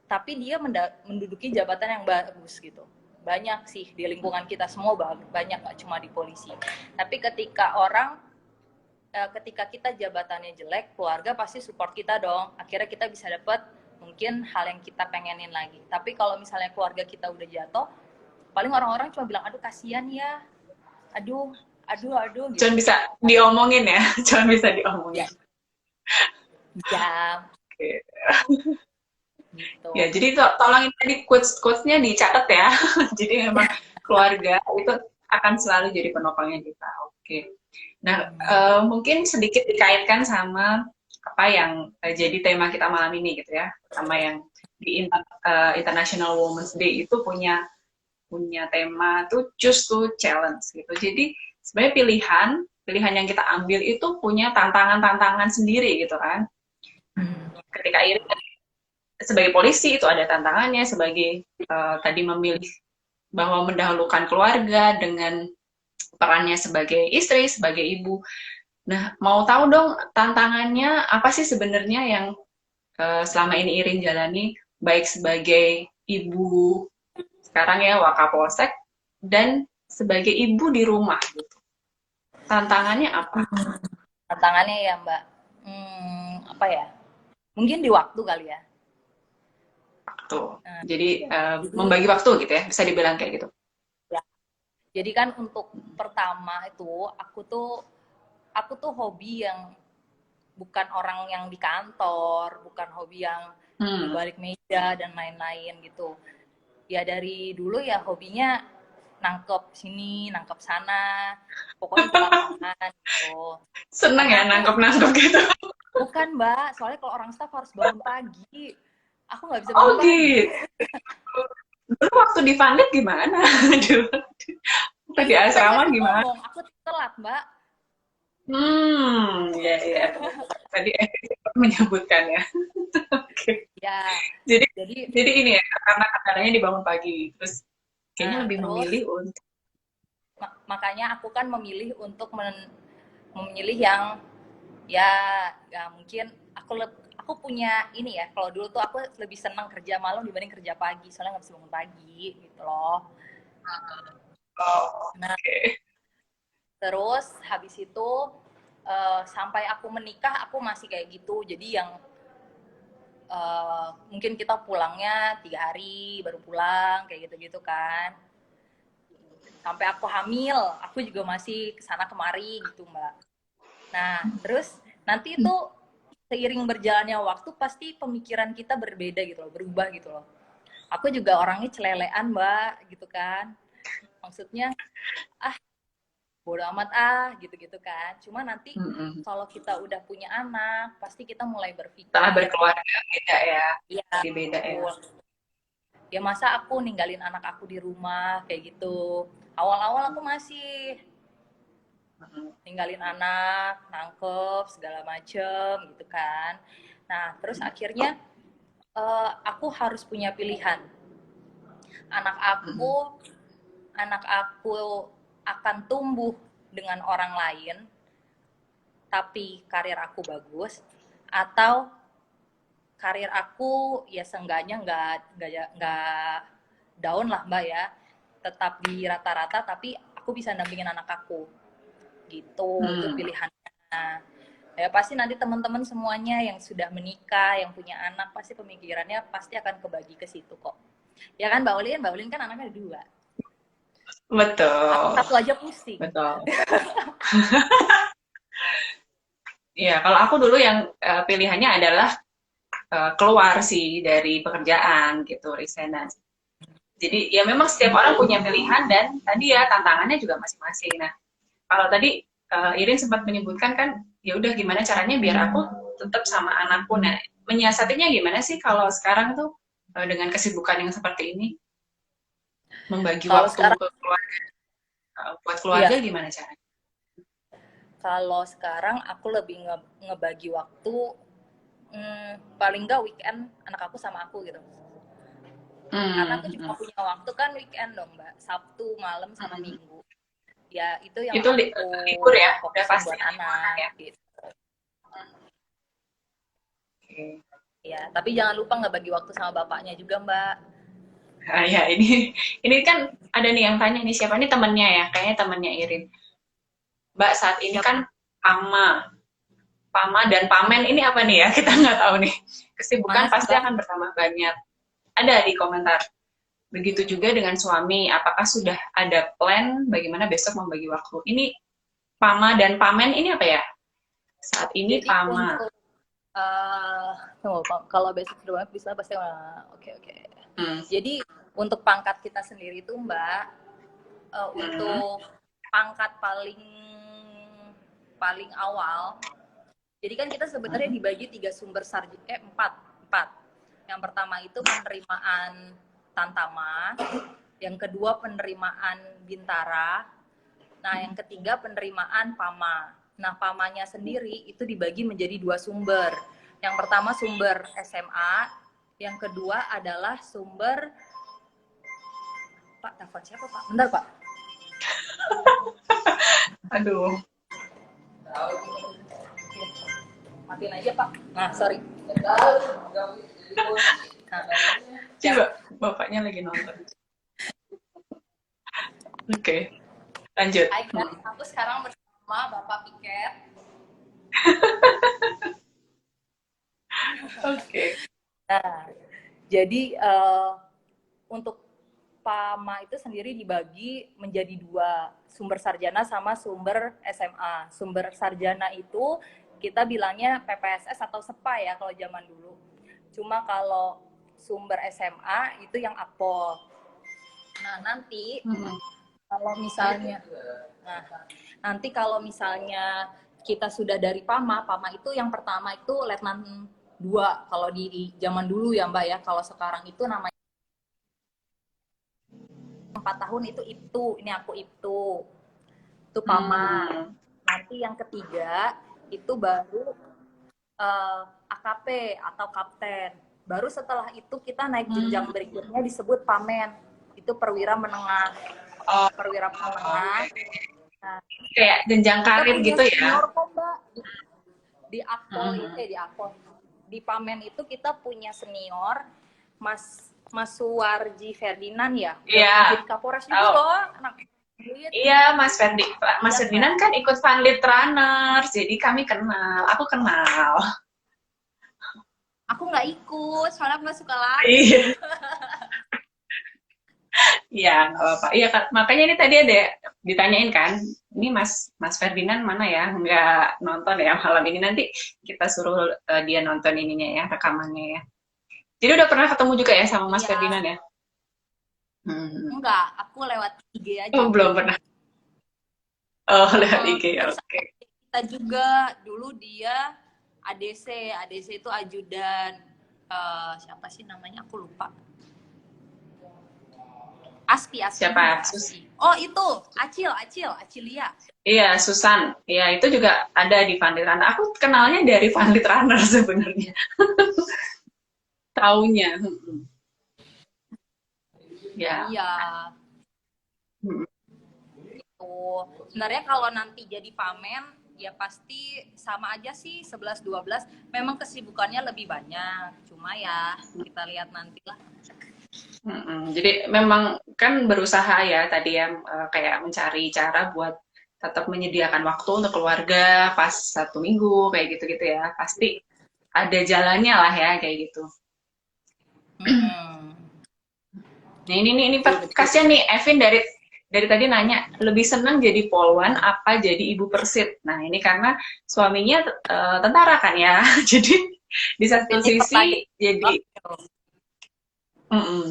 Tapi dia menduduki jabatan yang bagus gitu. Banyak sih di lingkungan kita semua, banyak, nggak cuma di polisi. Tapi ketika ketika kita jabatannya jelek, keluarga pasti support kita dong. Akhirnya kita bisa dapat mungkin hal yang kita pengenin lagi. Tapi kalau misalnya keluarga kita udah jatuh, paling orang-orang cuma bilang, aduh kasihan ya, aduh gitu. Cuman bisa diomongin ya, cuman bisa diomongin. Ya, Oke. gitu. Ya, jadi tolong ini tadi quotes-quotesnya dicatat ya. Jadi memang keluarga itu akan selalu jadi penopangnya kita. Oke. Nah, mungkin sedikit dikaitkan sama apa yang jadi tema kita malam ini gitu ya. Sama yang di International Women's Day itu punya tema tuh choose to challenge gitu. Jadi sebenarnya pilihan yang kita ambil itu punya tantangan-tantangan sendiri gitu kan. Ketika Irin sebagai polisi itu ada tantangannya, sebagai tadi memilih bahwa mendahulukan keluarga dengan perannya sebagai istri, sebagai ibu. Nah, mau tahu dong tantangannya apa sih sebenarnya yang selama ini Irin jalani, baik sebagai ibu sekarang ya Wakapolsek dan sebagai ibu di rumah gitu. Tantangannya apa? Tantangannya ya Mbak, apa ya? Mungkin di waktu kali ya. Tuh. Jadi membagi waktu gitu ya, bisa dibilang kayak gitu. Ya. Jadi kan untuk pertama itu aku tuh hobi yang bukan orang yang di kantor, bukan hobi yang di balik meja dan lain-lain gitu. Ya dari dulu ya hobinya nangkep sini, nangkep sana, pokoknya di lapangan gitu. Seneng ya nangkep-nangkep gitu. Bukan Mbak, soalnya kalau orang staff harus bangun pagi. Aku nggak bisa Oh bangun pagi. gitu. Dulu waktu di Vandet gimana? Waktu di asrama gimana? Aku telat Mbak. Ya. Tadi menyebutkan ya. Oke. Ya. Jadi ini ya, karena kadang-kadangnya dibangun pagi, terus kayaknya lebih memilih untuk. Makanya aku kan memilih untuk memilih yang ya mungkin aku punya ini ya, kalau dulu tuh aku lebih senang kerja malam dibanding kerja pagi, soalnya nggak bisa bangun pagi gitu loh. Nah, terus habis itu sampai aku menikah aku masih kayak gitu, jadi yang mungkin kita pulangnya 3 hari baru pulang kayak gitu kan. Sampai aku hamil, aku juga masih kesana kemari gitu Mbak. Nah, terus nanti itu seiring berjalannya waktu pasti pemikiran kita berbeda gitu loh, berubah gitu loh. Aku juga orangnya celelean Mbak, gitu kan. Maksudnya, bodo amat gitu-gitu kan. Cuma nanti kalau kita udah punya anak, pasti kita mulai berpikir. Setelah berkeluarga beda ya. Iya, beda ya. Ya masa aku ninggalin anak aku di rumah kayak gitu. Awal-awal aku masih ninggalin anak, nangkep segala macem gitu kan. Nah terus akhirnya aku harus punya pilihan. Anak aku akan tumbuh dengan orang lain, tapi karir aku bagus, atau karir aku ya seenggaknya nggak down lah Mbak ya, tetap di rata-rata, tapi aku bisa dampingin anak aku. Gitu, itu pilihannya. Ya pasti nanti teman-teman semuanya yang sudah menikah, yang punya anak, pasti pemikirannya pasti akan kebagi ke situ kok. Ya kan Mbak Ulin kan anaknya 2. Betul. Satu aja pusing. Betul. Iya, kalau aku dulu yang pilihannya adalah keluar sih dari pekerjaan gitu, resign. Jadi ya memang setiap orang punya pilihan dan tadi ya tantangannya juga masing-masing. Nah, kalau tadi Irin sempat menyebutkan kan, ya udah gimana caranya biar aku tetap sama anakku. Nah, menyiasatinya gimana sih kalau sekarang tuh dengan kesibukan yang seperti ini, membagi Kalau waktu sekarang, ke keluarga, buat iya, keluarga gimana caranya? kalau sekarang aku lebih ngebagi waktu, paling nggak weekend anak aku sama aku gitu. Karena aku cuma punya waktu kan weekend dong, Mbak. Sabtu malam sama Minggu. Ya itu yang Itu aku libur ya, udah fokusin pasti buat libur anak ya. gitu. Oke. Ya, tapi jangan lupa nggak bagi waktu sama bapaknya juga, Mbak. Nah, ya ini kan ada nih yang tanya nih siapa nih temennya ya, kayaknya temennya Irin. Mbak saat ini Siap. kan Pama dan Pamen ini apa nih ya? Kita nggak tahu nih. Kesibukan Mana sih, pasti Mbak? akan bertambah banyak. Ada di komentar. Begitu juga dengan suami. Apakah sudah ada plan bagaimana besok membagi waktu? Ini Pama dan Pamen ini apa ya? Saat ini Jadi Pama. untuk tunggu, kalau besok sudah banyak bisa pasti oke. Jadi untuk pangkat kita sendiri itu Mbak, untuk pangkat paling awal. Jadi kan kita sebenarnya dibagi 3 sumber sarjana, 4. Yang pertama itu penerimaan Tantama, yang kedua penerimaan Bintara, nah yang ketiga penerimaan Pama. Nah Pamanya sendiri itu dibagi menjadi 2 sumber. Yang pertama sumber SMA, yang kedua adalah sumber Pak, telepon siapa Pak? Bentar Pak. Aduh. Matiin aja Pak. Nah sorry. Nah, Coba, bapaknya lagi nonton. Oke, lanjut. Hai guys, aku sekarang bersama Bapak Piket. Oke. Nah, jadi untuk PAMA itu sendiri dibagi menjadi 2, sumber sarjana sama sumber SMA. Sumber sarjana itu kita bilangnya PPSS atau SEPA ya kalau zaman dulu. Cuma kalau sumber SMA itu yang Akpol. Nah, nanti kalau misalnya kita sudah dari PAMA itu yang pertama itu Letnan 2 kalau di zaman dulu ya Mbak ya. Kalau sekarang itu namanya 4 tahun itu ini aku itu PAMA. Nanti yang ketiga itu baru AKP atau kapten. Baru setelah itu kita naik jenjang berikutnya disebut PAMEN. Itu perwira menengah. Perwira menengah. Nah, kayak jenjang karir gitu ya. Senior kok, Mbak. Di Akpol di Akpol. Di PAMEN itu kita punya senior Mas Suwarji Ferdinand ya. Iya. Jadi Kapolres itu loh, anak. Iya, Mas Ferdinand kan ikut Funlit Runner, jadi kami kenal. Aku kenal. Aku nggak ikut, soalnya aku nggak suka lari. Iya. Iya, nggak apa-apa. Iya, makanya ini tadi ada ditanyain kan, ini Mas Ferdinand mana ya? Nggak nonton ya malam ini. Nanti kita suruh dia nonton ininya ya, rekamannya ya. Jadi udah pernah ketemu juga ya sama Mas Ferdinand ya? Enggak, aku lewat IG aja. Oh, belum pernah. Oh, lewat IG, oke. Kita juga, dulu dia ADC itu ajudan. Siapa sih namanya? Aku lupa. Aspi. Siapa? Oh itu, Acilia. Iya, Susan. Iya, itu juga ada di Funlit Runner. Aku kenalnya dari Funlit Runner sebenarnya. Taunya. Ya. Iya. Itu. Sebenarnya kalau nanti jadi PAMEN, ya pasti sama aja sih 11-12. Memang kesibukannya lebih banyak. Cuma ya kita lihat nantilah. Jadi memang kan berusaha ya tadi ya kayak mencari cara buat tetap menyediakan waktu untuk keluarga pas 1 minggu kayak gitu-gitu ya. Pasti ada jalannya lah ya kayak gitu. Nah ini kasihan nih Evin dari tadi nanya lebih senang jadi polwan apa jadi ibu persit. Nah ini karena suaminya tentara kan ya, jadi Di satu Jadi sisi pertanyaan, jadi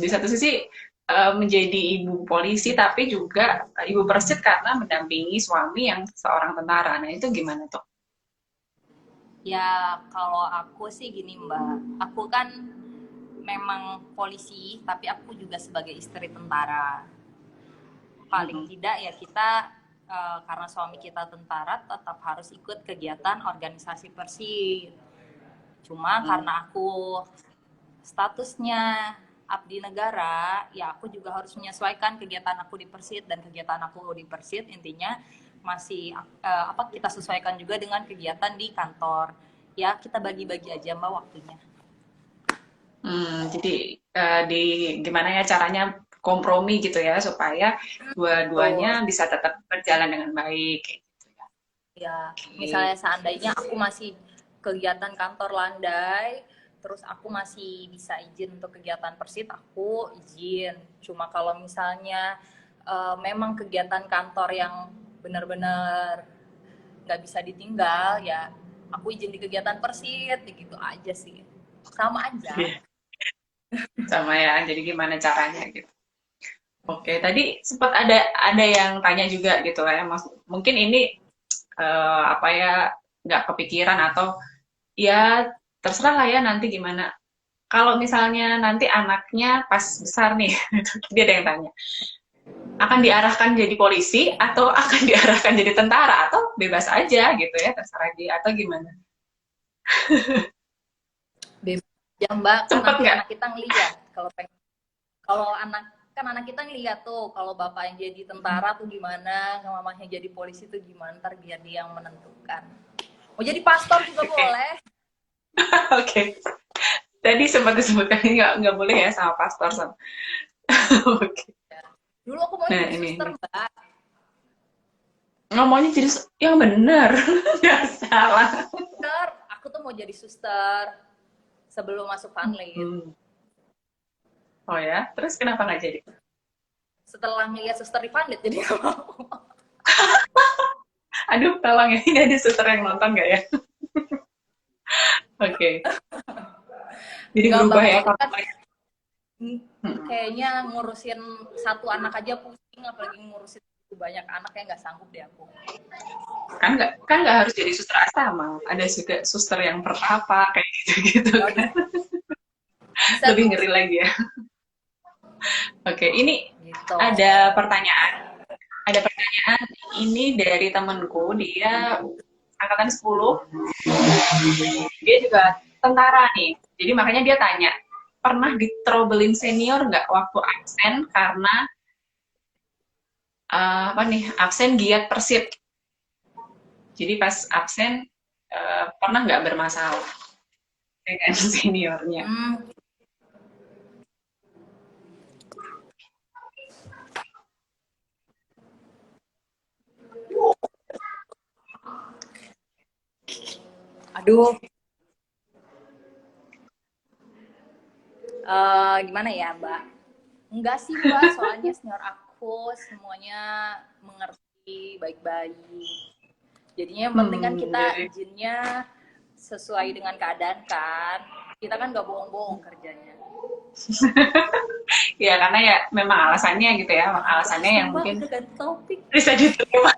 di satu sisi menjadi ibu polisi tapi juga ibu persit karena mendampingi suami yang seorang tentara. Nah, itu gimana tuh? ya kalau aku sih gini Mbak, aku kan memang polisi, tapi aku juga sebagai istri tentara. Paling tidak ya kita karena suami kita tentara tetap harus ikut kegiatan organisasi Persit. Cuma karena aku statusnya abdi negara, ya aku juga harus menyesuaikan kegiatan aku di Persit dan kegiatan aku di Persit intinya masih kita sesuaikan juga dengan kegiatan di kantor. Ya kita bagi-bagi aja Mbak waktunya. Jadi di gimana ya caranya kompromi gitu ya supaya dua-duanya bisa tetap berjalan dengan baik. Gitu ya. Ya, Oke. misalnya seandainya aku masih kegiatan kantor landai, terus aku masih bisa izin untuk kegiatan Persit, aku izin. Cuma kalau misalnya memang kegiatan kantor yang benar-benar nggak bisa ditinggal, ya aku izin di kegiatan Persit, gitu aja sih. Sama aja. Sama ya. Jadi gimana caranya gitu. Oke, tadi sempat ada yang tanya juga gitu ya, Mas. Mungkin ini apa ya nggak kepikiran atau ya terserah lah ya nanti gimana. Kalau misalnya nanti anaknya pas besar nih, dia ada yang tanya, akan diarahkan jadi polisi atau akan diarahkan jadi tentara atau bebas aja gitu ya, terserah dia atau gimana? Bebas ya Mbak, kan Cepet nanti nggak? anak kita ngeliat kalau anak kan anak kita ngeliat tuh kalau bapaknya jadi tentara tuh gimana, mamanya jadi polisi tuh gimana, ntar biar dia yang menentukan. Mau jadi pastor juga Oke, boleh. oke. Tadi sempat disebutkan nggak boleh ya sama pastor sama. Oke. Dulu aku mau Nah jadi suster ini Mbak. ngomongnya jadi yang benar, nggak salah. Suster, aku tuh mau jadi suster sebelum masuk Vanlit. Hmm. Oh ya, terus kenapa nggak jadi? Setelah ngeliat suster di Vanlit jadi gak mau. Aduh, tolong ya, ini ada suster yang nonton nggak ya? Oke, jadi Gak Mbak, berubah ya maksudnya kalau kan hmm. kayaknya ngurusin satu anak aja pusing, apalagi ngurusin banyak anak yang nggak sanggup deh aku. kan nggak harus jadi suster asrama, ada juga suster yang pertapa kayak gitu Waduh, kan, bisa lebih tuh ngeri lagi ya. Oke, ini gitu. ada pertanyaan ini dari temenku, dia angkatan 10, dia juga tentara nih, jadi makanya dia tanya, pernah ditrobelin senior nggak waktu absen karena apa nih, absen giat Persib. Jadi pas absen pernah nggak bermasalah dengan seniornya? Aduh, gimana ya Mbak? Enggak sih Mbak, soalnya senior aku semuanya mengerti baik-baik. Jadinya yang penting kan kita Jadi izinnya sesuai dengan keadaan kan. Kita kan nggak bohong-bohong kerjanya. ya karena ya memang alasannya gitu ya, Bahas alasannya yang dong Mbak, mungkin udah ganti topik. bisa diterima.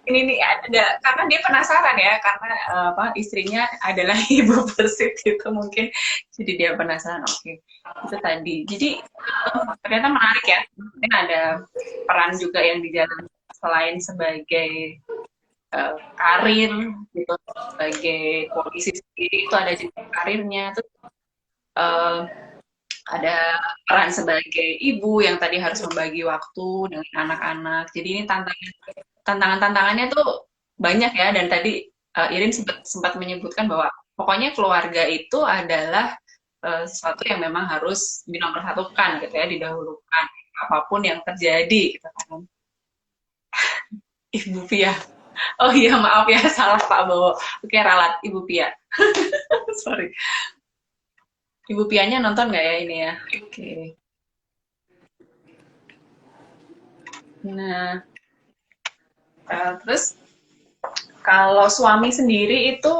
Ini nih ada karena dia penasaran ya, karena apa istrinya adalah ibu Persib gitu mungkin, jadi dia penasaran. Oke, itu tadi. Jadi ternyata menarik ya, mungkin ada peran juga yang dijalankan selain sebagai karir gitu, sebagai polisi sendiri itu ada juga karirnya, terus ada peran sebagai ibu yang tadi harus membagi waktu dengan anak-anak. Jadi ini tantangannya tuh banyak ya, dan tadi Irin sempat menyebutkan bahwa pokoknya keluarga itu adalah sesuatu yang memang harus dinomorsatukan gitu ya, didahulukan apapun yang terjadi gitu kan. Ibu Pia. Oh iya, maaf ya, salah Pak Bowo. Oke, ralat Ibu Pia. Sorry. Ibu Pianya nonton nggak ya ini ya? Oke. Nah, terus kalau suami sendiri itu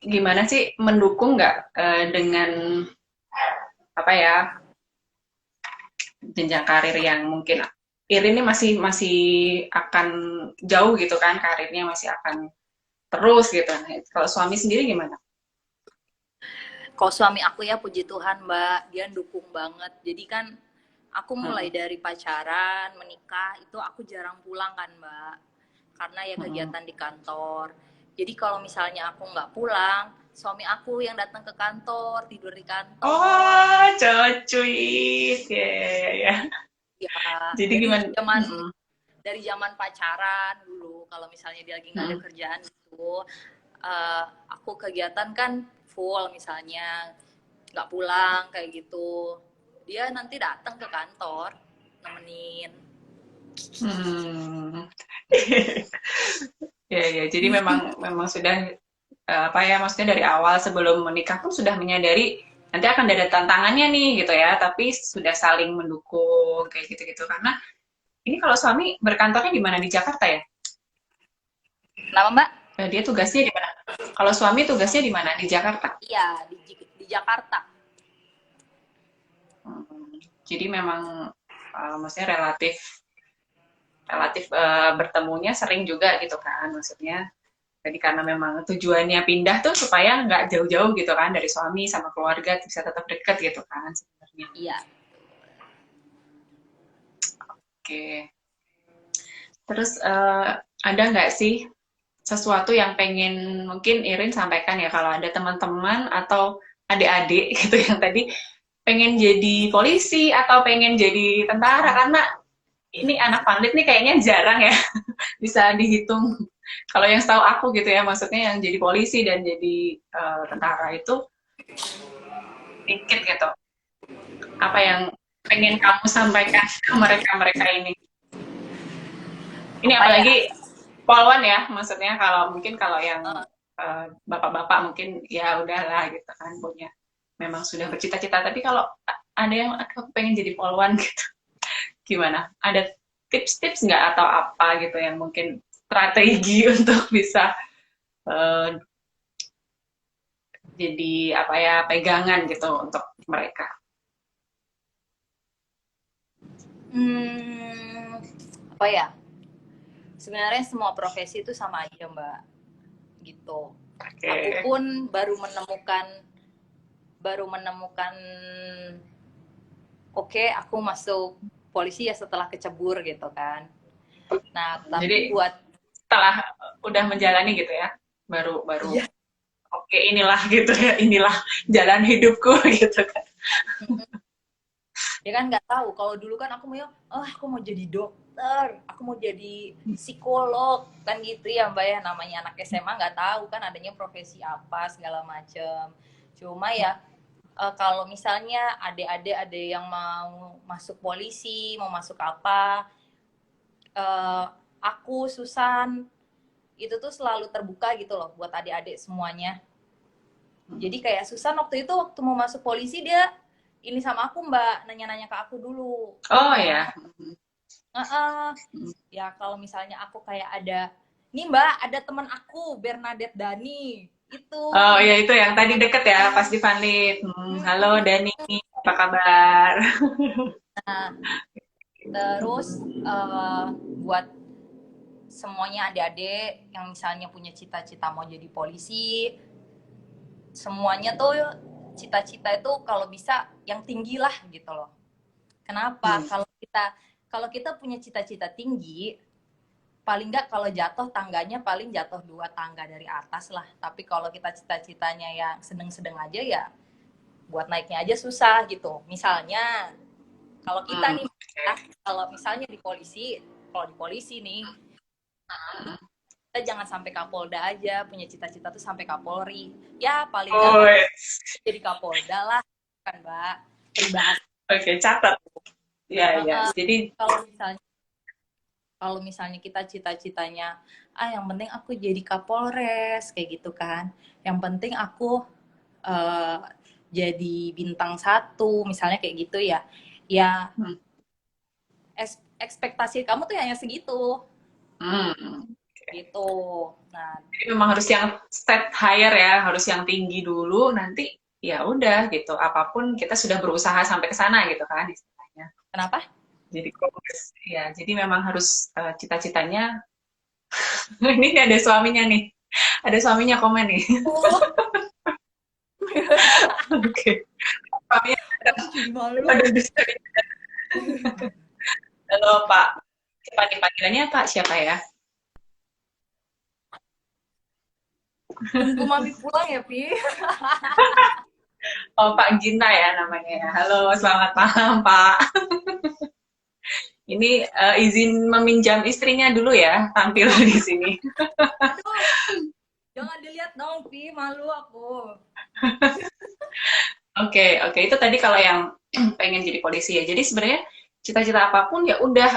gimana sih, mendukung nggak dengan apa ya, jenjang karir yang mungkin Irin ini masih masih akan jauh gitu kan, karirnya masih akan terus gitu. Nah, kalau suami sendiri gimana? Kalau suami aku ya puji Tuhan Mbak, dia dukung banget. Jadi kan aku mulai Hmm. dari pacaran, menikah, itu aku jarang pulang kan Mbak. Karena ya Hmm. kegiatan di kantor. Jadi kalau misalnya aku nggak pulang, suami aku yang datang ke kantor, tidur di kantor. Oh, cocuit. Ya, ya, ya. Ya, Jadi jadi gimana? zaman Hmm. dari zaman pacaran dulu, kalau misalnya dia lagi nggak ada Hmm. kerjaan itu, aku kegiatan kan full misalnya nggak pulang kayak gitu, dia nanti datang ke kantor nemenin. Hmm. Ya, ya. Jadi memang memang sudah apa ya, maksudnya dari awal sebelum menikah pun sudah menyadari nanti akan ada tantangannya nih gitu ya, tapi sudah saling mendukung kayak gitu-gitu. Karena ini kalau suami berkantornya di mana, di Jakarta ya? Kenapa Mbak? Dia tugasnya di mana? Kalau suami tugasnya di mana? Di Jakarta. Iya, di Jakarta. Hmm. Jadi memang maksudnya relatif relatif bertemunya sering juga gitu kan, maksudnya. Jadi karena memang tujuannya pindah tuh supaya nggak jauh-jauh gitu kan dari suami sama keluarga, bisa tetap deket gitu kan sebenarnya. Iya. Oke. Terus ada nggak sih sesuatu yang pengen mungkin Irin sampaikan ya, kalau ada teman-teman atau adik-adik gitu yang tadi pengen jadi polisi atau pengen jadi tentara, karena ini anak pandit nih kayaknya jarang ya bisa dihitung. Kalau yang setahu aku gitu ya, maksudnya yang jadi polisi dan jadi tentara itu dikit gitu. Apa yang pengen kamu sampaikan ke mereka-mereka ini? Ini Apa ya? apalagi polwan ya, maksudnya kalau mungkin kalau yang Eh, bapak-bapak mungkin ya udahlah gitu kan, punya memang sudah bercita-cita. Tapi kalau ada yang aku pengen jadi polwan gitu, gimana? Ada tips-tips nggak atau apa gitu yang mungkin strategi untuk bisa eh, jadi apa ya, pegangan gitu untuk mereka? hmm, apa ya? Sebenarnya semua profesi itu sama aja Mbak, gitu. Aku Oke. pun baru menemukan oke, aku masuk polisi ya setelah kecebur gitu kan. Nah, tapi Jadi buat setelah udah menjalani gitu ya, baru baru iya, oke, inilah gitu ya, inilah jalan hidupku gitu kan. ya kan nggak tahu. Kalau dulu kan aku mau, oh aku mau jadi dokter, aku mau jadi psikolog, kan gitu ya Mbak ya. Namanya anak SMA nggak tahu kan adanya profesi apa segala macem. Cuma ya kalau misalnya adik-adik ada yang mau masuk polisi, mau masuk apa, eh, aku Susan itu tuh selalu terbuka gitu loh buat adik-adik semuanya. Jadi kayak Susan waktu itu waktu mau masuk polisi dia ini sama aku Mbak, nanya-nanya ke aku dulu. Oh Emang ya. ya kalau misalnya aku kayak ada, nih Mbak ada teman aku Bernadette Dani itu Oh ya, yang itu yang tadi anak deket ya pas SMA. di Panlit. Halo Mm-mm. Dani, apa kabar? Nah, terus buat semuanya adik-adik yang misalnya punya cita-cita mau jadi polisi, semuanya tuh cita-cita itu kalau bisa yang tinggi lah gitu loh. Kenapa? Hmm. Kalau kita punya cita-cita tinggi, paling nggak kalau jatuh tangganya paling jatuh 2 tangga dari atas lah. Tapi kalau kita cita-citanya yang sedang-sedang aja ya, buat naiknya aja susah gitu. Misalnya kalau kita nih, kalau misalnya kalau di polisi nih, kita jangan sampai Kapolda aja, punya cita-cita tuh sampai Kapolri. Ya paling nggak Oh, jadi Kapolda lah, kan Mbak. Peribahasa. oke, catat. Ya, ya. Jadi, Kalau misalnya kita cita-citanya, yang penting aku jadi Kapolres kayak gitu kan. Yang penting aku eh, jadi bintang 1 misalnya kayak gitu ya. Ya hmm, ekspektasi kamu tuh hanya segitu. hmm, gitu. Nah, Jadi memang harus yang step higher ya, harus yang tinggi dulu, nanti ya udah gitu. Apapun kita sudah berusaha sampai ke sana gitu kan istilahnya. kenapa? Jadi fokus ya, jadi memang harus cita-citanya. Ini ada suaminya nih, ada suaminya komen nih. Oh, Oke, suaminya aku jadi malu. ada bisa. Halo Pak, siapa nih panggilannya Pak siapa ya? Tunggu mami pulang ya, Pi. Oh Pak Gina ya namanya ya. Halo, selamat malam Pak. Ini izin meminjam istrinya dulu ya tampil di sini. Aduh, jangan dilihat dong, Pi. Malu aku. Oke, itu tadi kalau yang pengen jadi polisi ya. Jadi sebenarnya cita-cita apapun ya udah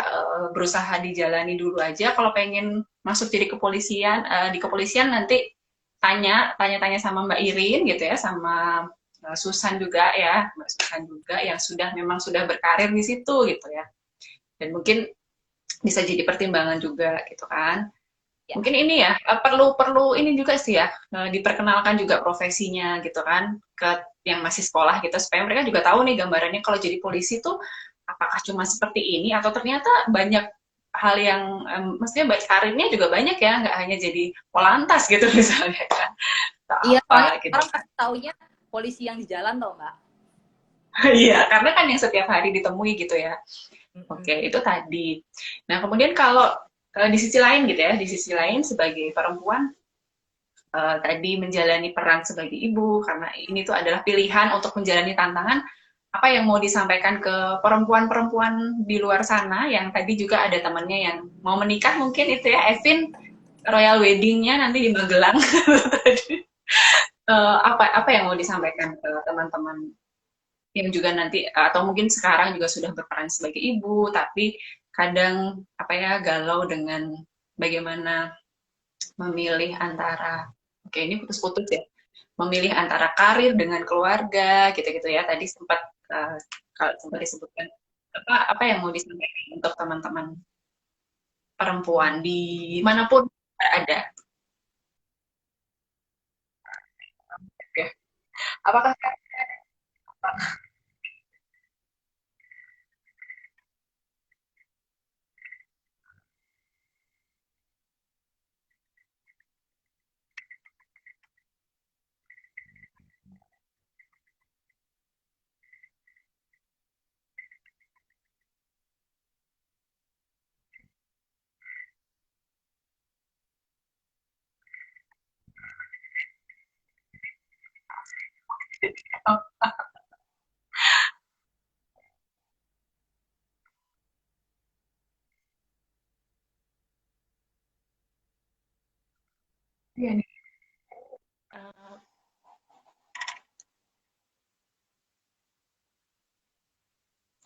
berusaha dijalani dulu aja. Kalau pengen masuk jadi kepolisian, di kepolisian nanti tanya-tanya sama Mbak Irin gitu ya, sama Susan juga ya, Mbak Susan juga yang memang sudah berkarir di situ gitu ya. Dan mungkin bisa jadi pertimbangan juga gitu kan. Ya. Mungkin ini ya perlu ini juga sih ya diperkenalkan juga profesinya gitu kan ke yang masih sekolah gitu supaya mereka juga tahu nih gambarannya kalau jadi polisi tuh apakah cuma seperti ini atau ternyata banyak hal yang maksudnya karirnya juga banyak ya, nggak hanya jadi polantas gitu misalnya kan. Atau Iya, apa soalnya gitu. orang kasih taunya polisi yang di jalan tau nggak? Iya, karena kan yang setiap hari ditemui gitu ya. Oke, itu tadi. Nah, kemudian kalau di sisi lain gitu ya, di sisi lain sebagai perempuan tadi menjalani peran sebagai ibu, karena ini tuh adalah pilihan untuk menjalani tantangan, apa yang mau disampaikan ke perempuan-perempuan di luar sana, yang tadi juga ada temennya yang mau menikah mungkin itu ya, Evin, royal wedding-nya nanti di Magelang. Apa yang mau disampaikan ke teman-teman yang juga nanti atau mungkin sekarang juga sudah berperan sebagai ibu tapi kadang apa ya galau dengan bagaimana memilih antara ini putus-putus ya, memilih antara karir dengan keluarga gitu-gitu ya, tadi sempat sempat disebutkan apa yang mau disampaikan untuk teman-teman perempuan di manapun ada. Oke. Apakah oh, iya nih. Uh,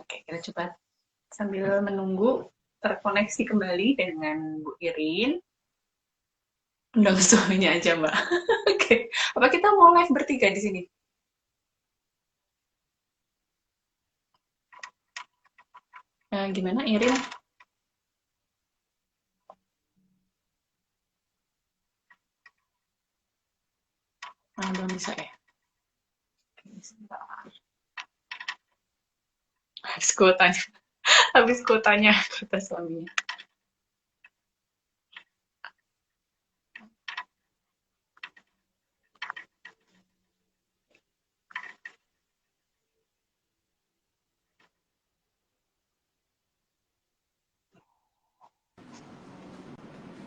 Oke, kita coba sambil menunggu terkoneksi kembali dengan Bu Irin. Undang suaminya aja, Mbak. Oke. Apa kita mau live bertiga di sini? Gimana, Irin? Belum bisa ya? Habis kuotanya. Habis kuotanya, kata suaminya.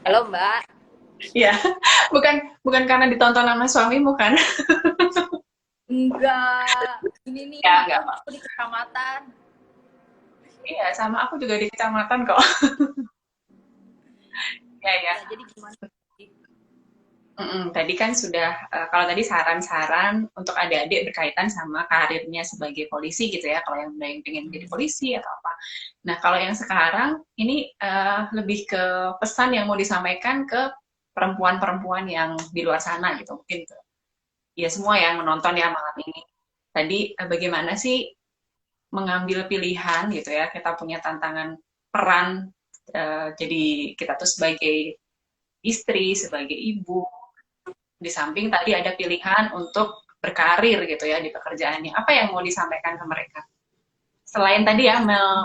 Halo, Mbak. Iya, bukan karena ditonton sama suamimu kan? Enggak. Ini nih, Ya, enggak, Pak. aku di kecamatan. Iya, sama aku juga di kecamatan kok. Ya, ya. Ya, jadi gimana? Tadi kan sudah, kalau tadi saran-saran untuk adik-adik berkaitan sama karirnya sebagai polisi gitu ya, kalau yang pengen jadi polisi atau apa. Nah, kalau yang sekarang, ini lebih ke pesan yang mau disampaikan ke perempuan-perempuan yang di luar sana gitu, mungkin ya semua yang menonton ya malam ini. Tadi bagaimana sih mengambil pilihan gitu ya, kita punya tantangan peran, jadi kita tuh sebagai istri, sebagai ibu. Di samping tadi ada pilihan untuk berkarir gitu ya di pekerjaannya. Apa yang mau disampaikan ke mereka? Selain tadi ya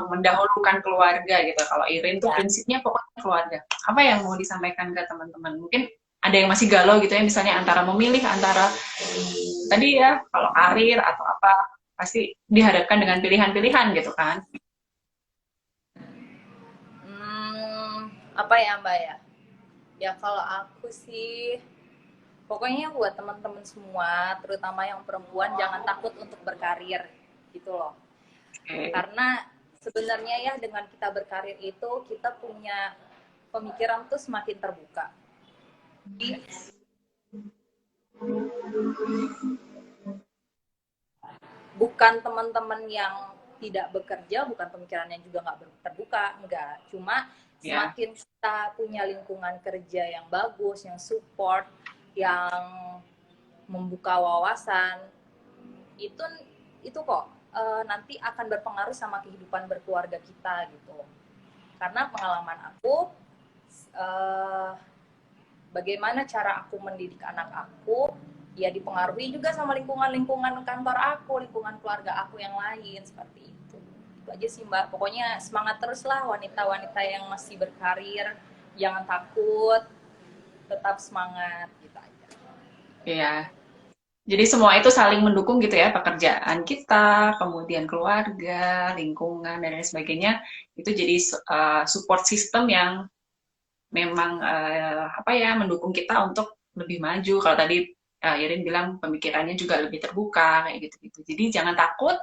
mendahulukan keluarga gitu. Kalau Irin tuh prinsipnya pokoknya keluarga. Apa yang mau disampaikan ke teman-teman? Mungkin ada yang masih galau gitu ya, misalnya antara memilih antara tadi ya kalau karir atau apa, pasti dihadapkan dengan pilihan-pilihan gitu kan. Apa ya Mbak ya? Ya kalau aku sih pokoknya buat teman-teman semua, terutama yang perempuan, jangan takut untuk berkarir gitu loh. Karena sebenarnya ya dengan kita berkarir itu kita punya pemikiran tuh semakin terbuka. Jadi, bukan teman-teman yang tidak bekerja, bukan pemikirannya juga nggak terbuka, enggak. Cuma semakin kita punya lingkungan kerja yang bagus, yang support, yang membuka wawasan, itu kok nanti akan berpengaruh sama kehidupan berkeluarga kita gitu. Karena pengalaman aku, bagaimana cara aku mendidik anak aku, ya dipengaruhi juga sama lingkungan kantor aku, lingkungan keluarga aku yang lain, seperti itu. Itu aja sih Mbak, pokoknya semangat terus lah wanita-wanita yang masih berkarir, jangan takut, tetap semangat gitu aja. Iya. Jadi semua itu saling mendukung gitu ya, pekerjaan kita, kemudian keluarga, lingkungan, dan lain sebagainya. Itu jadi support system yang memang mendukung kita untuk lebih maju. Kalau tadi Irin bilang pemikirannya juga lebih terbuka, kayak gitu-gitu. Jadi jangan takut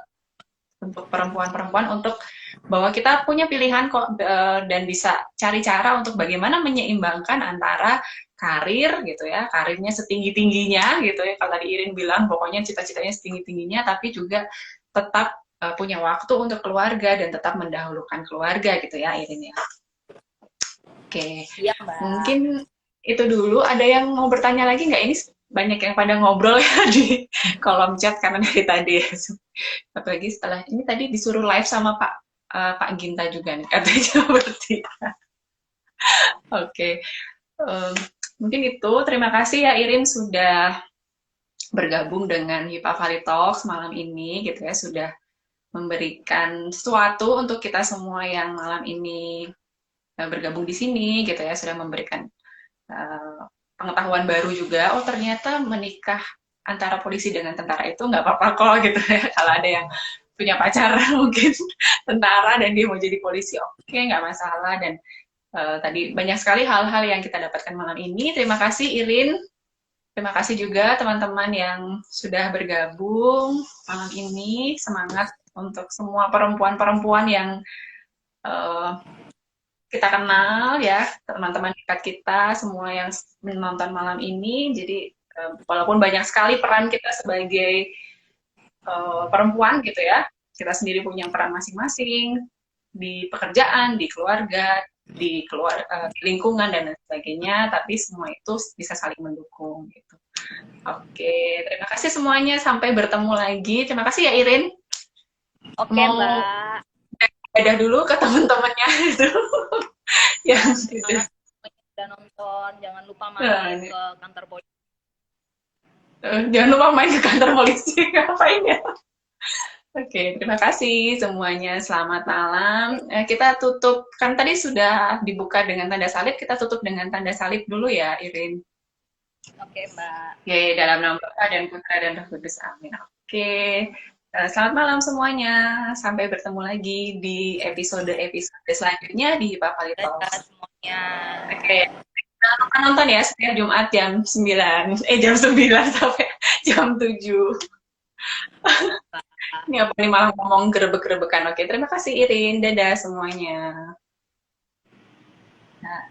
untuk perempuan-perempuan untuk bahwa kita punya pilihan kok dan bisa cari cara untuk bagaimana menyeimbangkan antara karir gitu ya, karirnya setinggi-tingginya gitu ya. Kalau tadi Irin bilang pokoknya cita-citanya setinggi-tingginya, tapi juga tetap punya waktu untuk keluarga dan tetap mendahulukan keluarga gitu ya Irin ya. Oke, ya, Mbak. Mungkin itu dulu. Ada yang mau bertanya lagi nggak? Ini banyak yang pada ngobrol ya di kolom chat karena dari tadi. Apalagi setelah ini tadi disuruh live sama Pak Ginta juga nih katanya berarti. Oke. Mungkin itu. Terima kasih ya Irin sudah bergabung dengan HIPA Valley Talks malam ini gitu ya, sudah memberikan sesuatu untuk kita semua yang malam ini bergabung di sini gitu ya, sudah memberikan pengetahuan baru juga. Oh ternyata menikah antara polisi dengan tentara itu nggak apa-apa kok gitu ya. Kalau ada yang punya pacar mungkin tentara dan dia mau jadi polisi, oke, nggak masalah. Dan tadi banyak sekali hal-hal yang kita dapatkan malam ini. Terima kasih Irin. Terima kasih juga teman-teman yang sudah bergabung malam ini. Semangat untuk semua perempuan-perempuan yang kita kenal ya, teman-teman dekat kita, semua yang menonton malam ini. Jadi walaupun banyak sekali peran kita sebagai perempuan gitu ya, kita sendiri punya peran masing-masing di pekerjaan, di keluarga, di lingkungan dan lain sebagainya, tapi semua itu bisa saling mendukung gitu. Oke, terima kasih semuanya, sampai bertemu lagi. Terima kasih ya Irin. Oke Mbak. Dadah dulu ke teman-temannya itu. Yang udah nonton, jangan lupa main ke kantor polisi. Jangan lupa main ke kantor polisi, ngapain ya? Oke, terima kasih semuanya. Selamat malam. Kita tutup, kan tadi sudah dibuka dengan tanda salib, kita tutup dengan tanda salib dulu ya, Irin. Oke, Mbak. Oke, dalam nama Bapa dan Putra dan Roh Kudus. Amin. Oke. Selamat malam semuanya. Sampai bertemu lagi di episode-episode selanjutnya di HIPA Valley Talks. Semuanya. Oke. Jangan lupa nonton ya setiap Jumat jam 9. Jam 9 sampai jam 7. Ini apa nih malah ngomong gerebek-gerebekan. Oke, terima kasih Irin. Dadah semuanya. Nah.